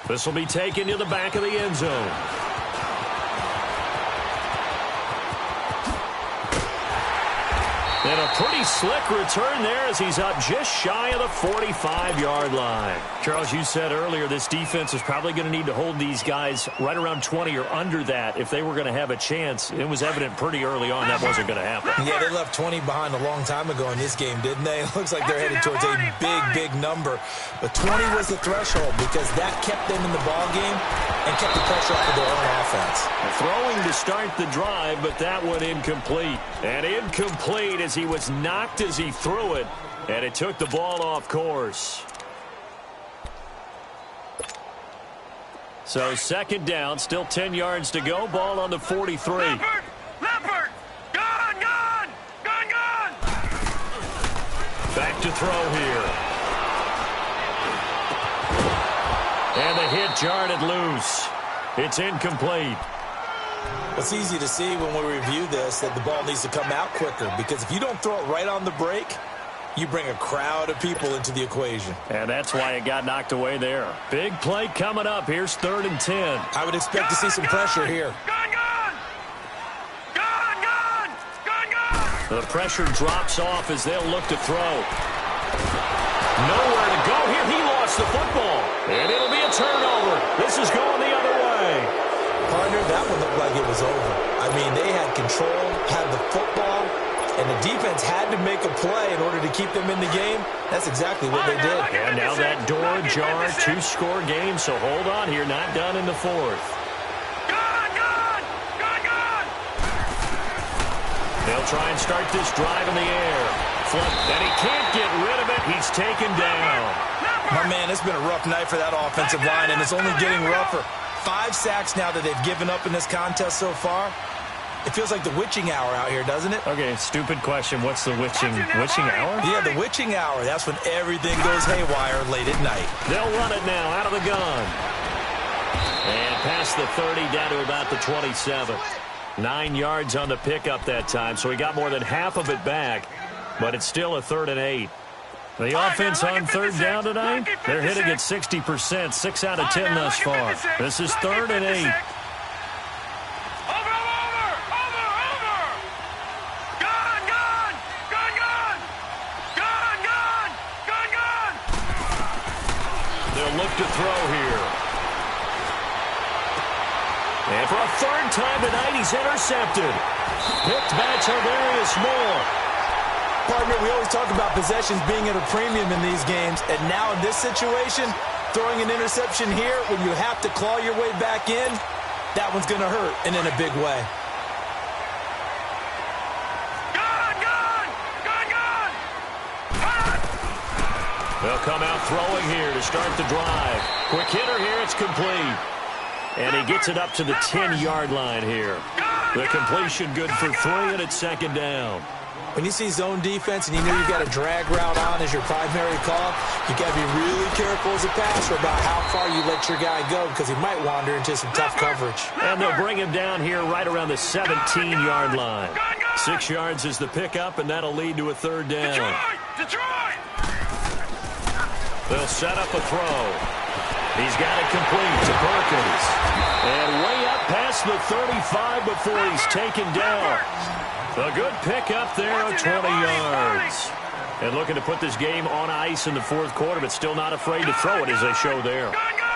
Speaker 1: This will be taken to the back of the end zone. And a pretty slick return there as he's up just shy of the 45-yard line. Charles, you said earlier this defense is probably going to need to hold these guys right around 20 or under that if they were going to have a chance. It was evident pretty early on that wasn't going to happen.
Speaker 2: Yeah, they left 20 behind a long time ago in this game, didn't they? It looks like they're headed towards a big number. But 20 was the threshold because that kept them in the ball game and kept the pressure off of their own offense.
Speaker 1: Throwing to start the drive, but that one incomplete. And incomplete as he was knocked as he threw it, and it took the ball off course. So second down, still 10 yards to go. Ball on the 43.
Speaker 3: Leopard! Gone!
Speaker 1: Back to throw here. And the hit jarred it loose. It's incomplete.
Speaker 2: It's easy to see when we review this that the ball needs to come out quicker because if you don't throw it right on the break, you bring a crowd of people into the equation.
Speaker 1: And that's why it got knocked away there. Big play coming up. Here's 3rd and 10.
Speaker 2: I would expect to see some pressure here.
Speaker 1: The pressure drops off as they'll look to throw. Nowhere to go here. He lost the football. And it'll be a turnover. This is going the other way.
Speaker 2: Partner, that one looked like it was over. I mean, they had control, had the football, and the defense had to make a play in order to keep them in the game. That's exactly what they did.
Speaker 1: And now that door ajar, 2-score game, so hold on here. Not done in the 4th. They'll try and start this drive in the air. Flip, and he can't get rid of it. He's taken down.
Speaker 2: My man, it's been a rough night for that offensive line, and it's only getting rougher. 5 sacks now that they've given up in this contest so far. It feels like the witching hour out here, doesn't it?
Speaker 1: Okay, stupid question. What's the witching hour?
Speaker 2: Yeah, the witching hour. That's when everything goes haywire late at night.
Speaker 1: They'll run it now out of the gun. And past the 30 down to about the 27. 9 yards on the pickup that time, so he got more than half of it back. But it's still a 3rd and 8. The offense on 3rd down tonight, they're hitting at 60%, 6 out of 10 thus far. This is 3rd and 8. They'll look to throw here. And for a 3rd time tonight, he's intercepted. Picked by Tarvarius Moore.
Speaker 2: Partner, we always talk about possessions being at a premium in these games, and now in this situation, throwing an interception here when you have to claw your way back in, that one's going to hurt, and in a big way.
Speaker 1: They'll come out throwing here to start the drive. Quick hitter here, it's complete. And he gets it up to the 10-yard line here. The completion good for 3, and it's 2nd down.
Speaker 2: When you see zone defense and you know you've got a drag route on as your primary call, you got to be really careful as a passer about how far you let your guy go because he might wander into some tough coverage.
Speaker 1: And they'll bring him down here right around the 17-yard line. 6 yards is the pickup, and that'll lead to a third down.
Speaker 3: Detroit!
Speaker 1: They'll set up a throw. He's got it complete to Perkins. And way up past the 35 before he's taken down. A good pickup there of 20 yards. And looking to put this game on ice in the fourth quarter, but still not afraid to throw it as they show there.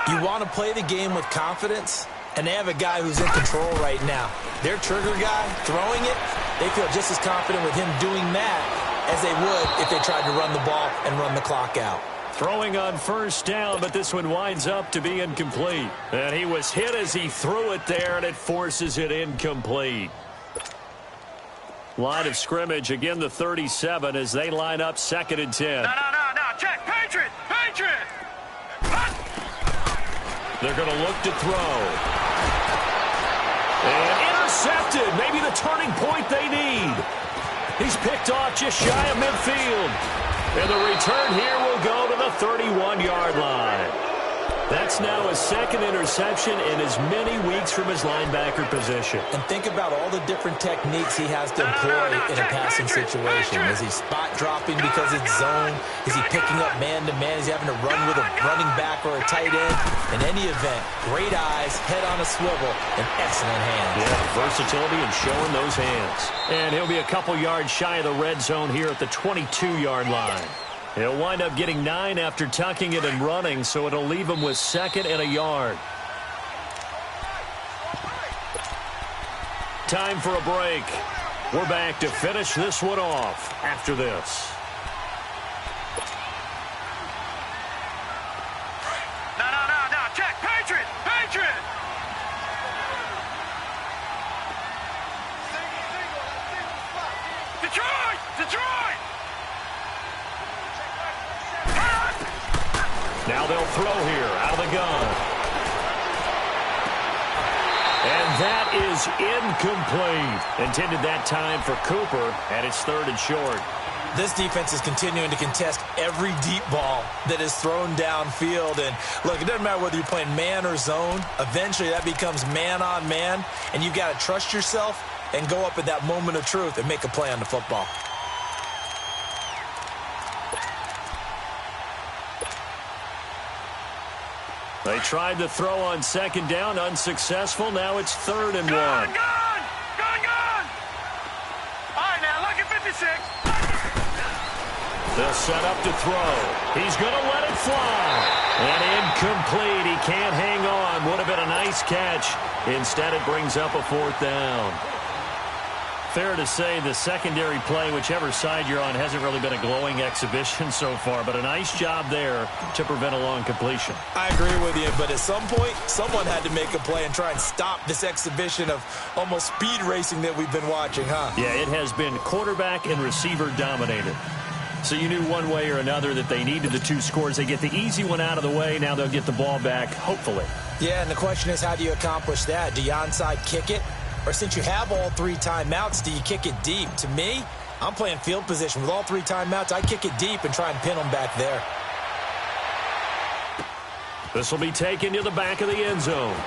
Speaker 2: You want to play the game with confidence, and they have a guy who's in control right now. Their trigger guy throwing it, they feel just as confident with him doing that as they would if they tried to run the ball and run the clock out.
Speaker 1: Throwing on first down, but this one winds up to be incomplete. And he was hit as he threw it there, and it forces it incomplete. Line of scrimmage, again the 37 as they line up 2nd and 10.
Speaker 3: No, check, Patriot!
Speaker 1: They're going to look to throw. And intercepted, maybe the turning point they need. He's picked off just shy of midfield. And the return here will go to the 31-yard line. That's now his second interception in as many weeks from his linebacker position.
Speaker 2: And think about all the different techniques he has to employ in a passing situation. Is he spot dropping because it's zone? Is he picking up man-to-man? Is he having to run with a running back or a tight end? In any event, great eyes, head on a swivel, and excellent hands.
Speaker 1: Yeah, versatility and showing those hands. And he'll be a couple yards shy of the red zone here at the 22-yard line. He'll wind up getting 9 after tucking it and running, so it'll leave him with 2nd and a yard. Time for a break. We're back to finish this one off after this.
Speaker 3: No, check, Patriot! Detroit!
Speaker 1: Now they'll throw here out of the gun. And that is incomplete. Intended that time for Cooper, and it's 3rd and short.
Speaker 2: This defense is continuing to contest every deep ball that is thrown downfield. And, look, it doesn't matter whether you're playing man or zone. Eventually, that becomes man-on-man, and you've got to trust yourself and go up at that moment of truth and make a play on the football.
Speaker 1: They tried to throw on 2nd down, unsuccessful. Now it's 3rd and 1.
Speaker 3: Gone! All right, now, look at 56.
Speaker 1: They'll set up to throw. He's going to let it fly. And incomplete. He can't hang on. Would have been a nice catch. Instead, it brings up a 4th down. Fair to say the secondary play, whichever side you're on, hasn't really been a glowing exhibition so far, but a nice job there to prevent a long completion.
Speaker 2: I agree with you, but at some point, someone had to make a play and try and stop this exhibition of almost speed racing that we've been watching, huh?
Speaker 1: Yeah, it has been quarterback and receiver dominated. So you knew one way or another that they needed the 2 scores. They get the easy one out of the way. Now they'll get the ball back, hopefully.
Speaker 2: Yeah, and the question is, how do you accomplish that? Do you onside kick it? Or since you have all 3 timeouts, do you kick it deep? To me, I'm playing field position. With all 3 timeouts, I kick it deep and try and pin them back there.
Speaker 1: This will be taken to the back of the end zone.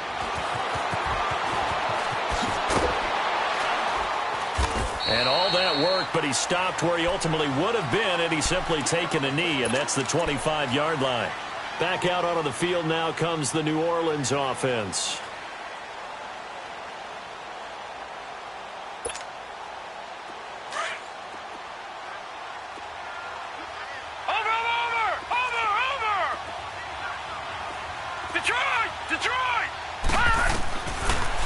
Speaker 1: And all that work, but he stopped where he ultimately would have been, and he's simply taken a knee, and that's the 25-yard line. Back out onto the field now comes the New Orleans offense.
Speaker 3: Detroit!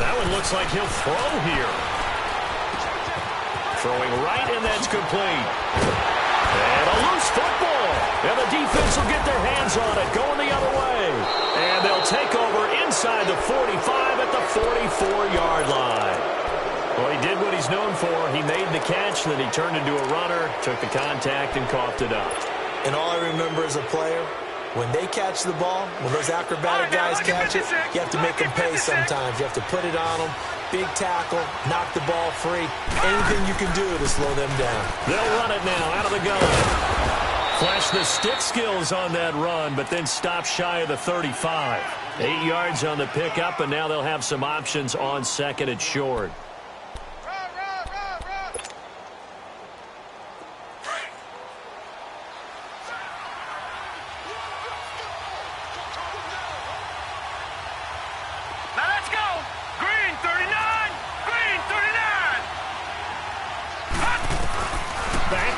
Speaker 1: That one looks like he'll throw here. Throwing right, and that's complete. And a loose football. And the defense will get their hands on it, going the other way. And they'll take over inside the 45 at the 44-yard line. Well, he did what he's known for. He made the catch, then he turned into a runner, took the contact, and coughed it up.
Speaker 2: And all I remember as a player When they catch the ball, when those acrobatic guys catch it, you have to make them pay sometimes. You have to put it on them. Big tackle, knock the ball free. Anything you can do to slow them down.
Speaker 1: They'll run it now out of the gun. Flash the stick skills on that run, but then stop shy of the 35. 8 yards on the pickup, and now they'll have some options on second and short.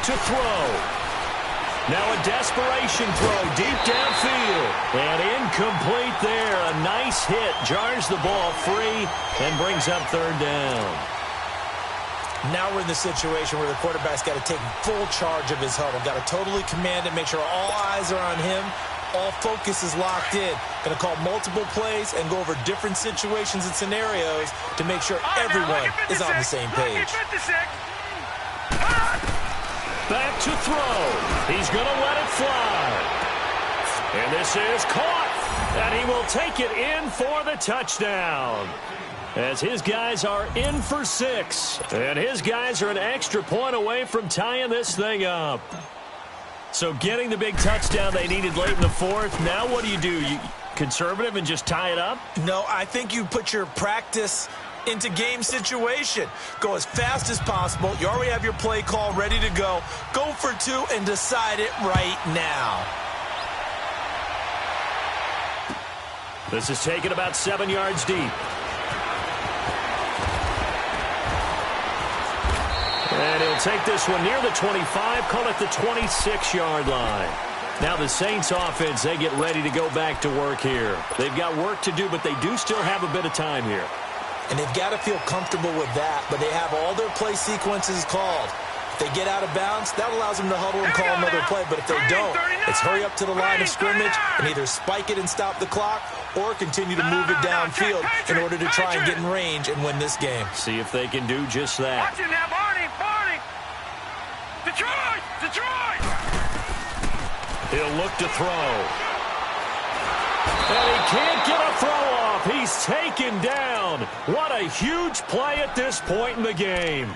Speaker 1: To throw. Now a desperation throw deep downfield. And incomplete there. A nice hit. Jars the ball free and brings up third down.
Speaker 2: Now we're in the situation where the quarterback's got to take full charge of his huddle. Got to totally command it, make sure all eyes are on him. All focus is locked in. Going to call multiple plays and go over different situations and scenarios to make sure everyone is on the same page.
Speaker 1: Back to throw. He's going to let it fly. And this is caught. And he will take it in for the touchdown. As his guys are in for 6. And his guys are an extra point away from tying this thing up. So getting the big touchdown they needed late in the fourth. Now what do? You conservative and just tie it up?
Speaker 2: No, I think you put your practice into game situation. Go as fast as possible. You already have your play call ready to go. Go for 2 and decide it right now.
Speaker 1: This is taken about 7 yards deep. And he'll take this one near the 25, call it the 26-yard line. Now the Saints offense, they get ready to go back to work here. They've got work to do, but they do still have a bit of time here.
Speaker 2: And they've got to feel comfortable with that, but they have all their play sequences called. If they get out of bounds, that allows them to huddle and call another play. But if they don't, it's hurry up to the line of scrimmage and either spike it and stop the clock or continue to move it downfield in order to try and get in range and win this game.
Speaker 1: See if they can do just that.
Speaker 3: Watch it now, Barney. Detroit!
Speaker 1: He'll look to throw. And he can't get a throw off. He's taken down. What a huge play at this point in the game.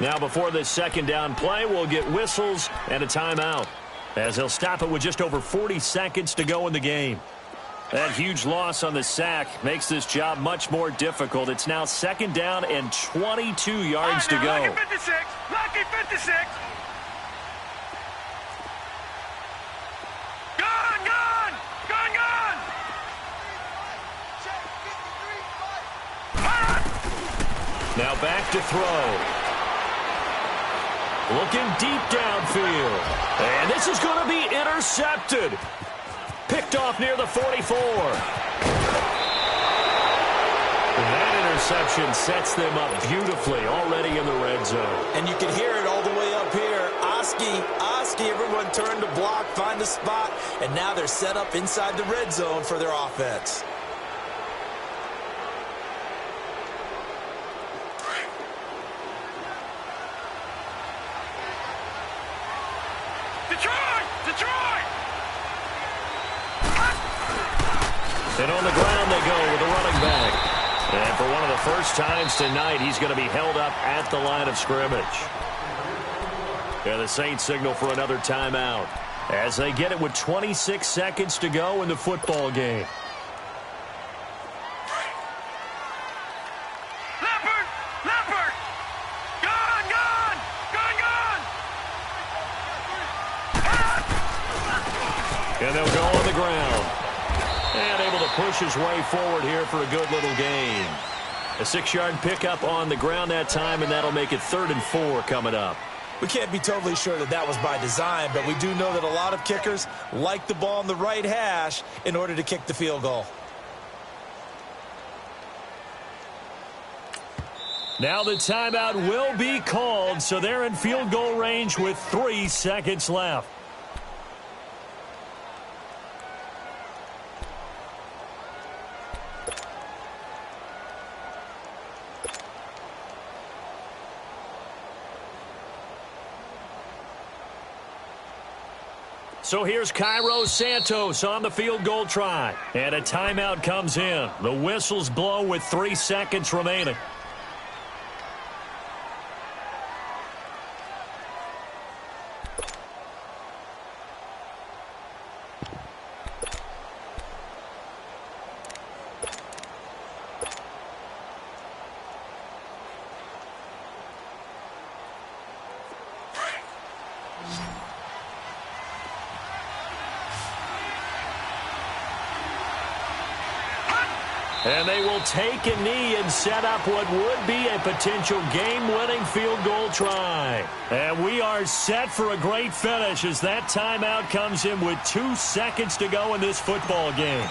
Speaker 1: Now before this second down play, we'll get whistles and a timeout, as he'll stop it with just over 40 seconds to go in the game. That huge loss on the sack makes this job much more difficult. It's now second down and 22 yards to go.
Speaker 3: Lucky 56. Lucky 56.
Speaker 1: Now back to throw. Looking deep downfield. And this is going to be intercepted. Picked off near the 44. That interception sets them up beautifully already in the red zone.
Speaker 2: And you can hear it all the way up here. Oski, everyone turned to block, find a spot, and now they're set up inside the red zone for their offense.
Speaker 1: And on the ground they go with a running back. And for one of the first times tonight, he's going to be held up at the line of scrimmage. And the Saints signal for another timeout as they get it with 26 seconds to go in the football game.
Speaker 3: Leopard! Gone!
Speaker 1: And they'll go on the ground. And able to push his way forward here for a good little gain. A 6-yard pickup on the ground that time, and that'll make it 3rd and 4 coming up.
Speaker 2: We can't be totally sure that that was by design, but we do know that a lot of kickers like the ball on the right hash in order to kick the field goal.
Speaker 1: Now the timeout will be called, so they're in field goal range with 3 seconds left. So here's Cairo Santos on the field goal try. And a timeout comes in. The whistles blow with 3 seconds remaining. And they will take a knee and set up what would be a potential game-winning field goal try. And we are set for a great finish as that timeout comes in with 2 seconds to go in this football game.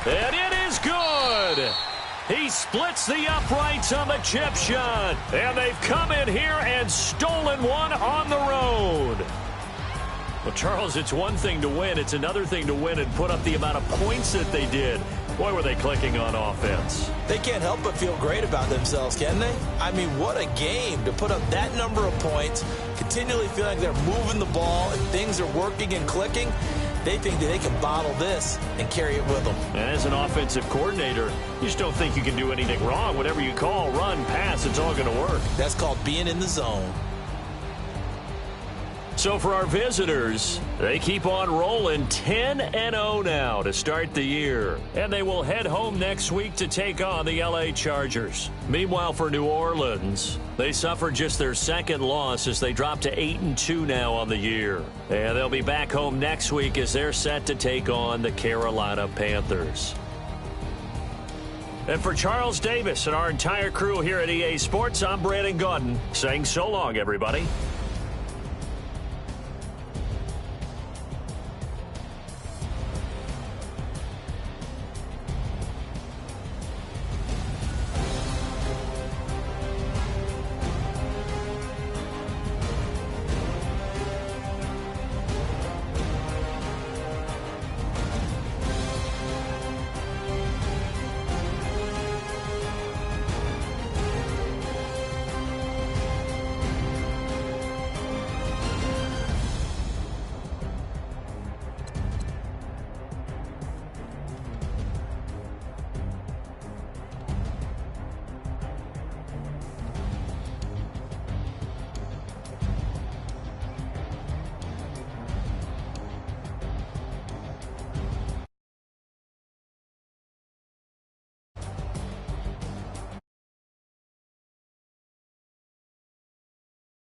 Speaker 1: And it is good. He splits the uprights on the chip shot. And they've come in here and stolen one on the road. Well, Charles, it's one thing to win. It's another thing to win and put up the amount of points that they did. Boy, were they clicking on offense.
Speaker 2: They can't help but feel great about themselves, can they? I mean, what a game to put up that number of points, continually feeling like they're moving the ball and things are working and clicking. They think that they can bottle this and carry it with them.
Speaker 1: And as an offensive coordinator, you just don't think you can do anything wrong. Whatever you call, run, pass, it's all going to work.
Speaker 2: That's called being in the zone.
Speaker 1: So for our visitors, they keep on rolling 10-0 now to start the year. And they will head home next week to take on the LA Chargers. Meanwhile, for New Orleans, they suffered just their second loss as they drop to 8-2 now on the year. And they'll be back home next week as they're set to take on the Carolina Panthers. And for Charles Davis and our entire crew here at EA Sports, I'm Brandon Gaudin saying so long, everybody.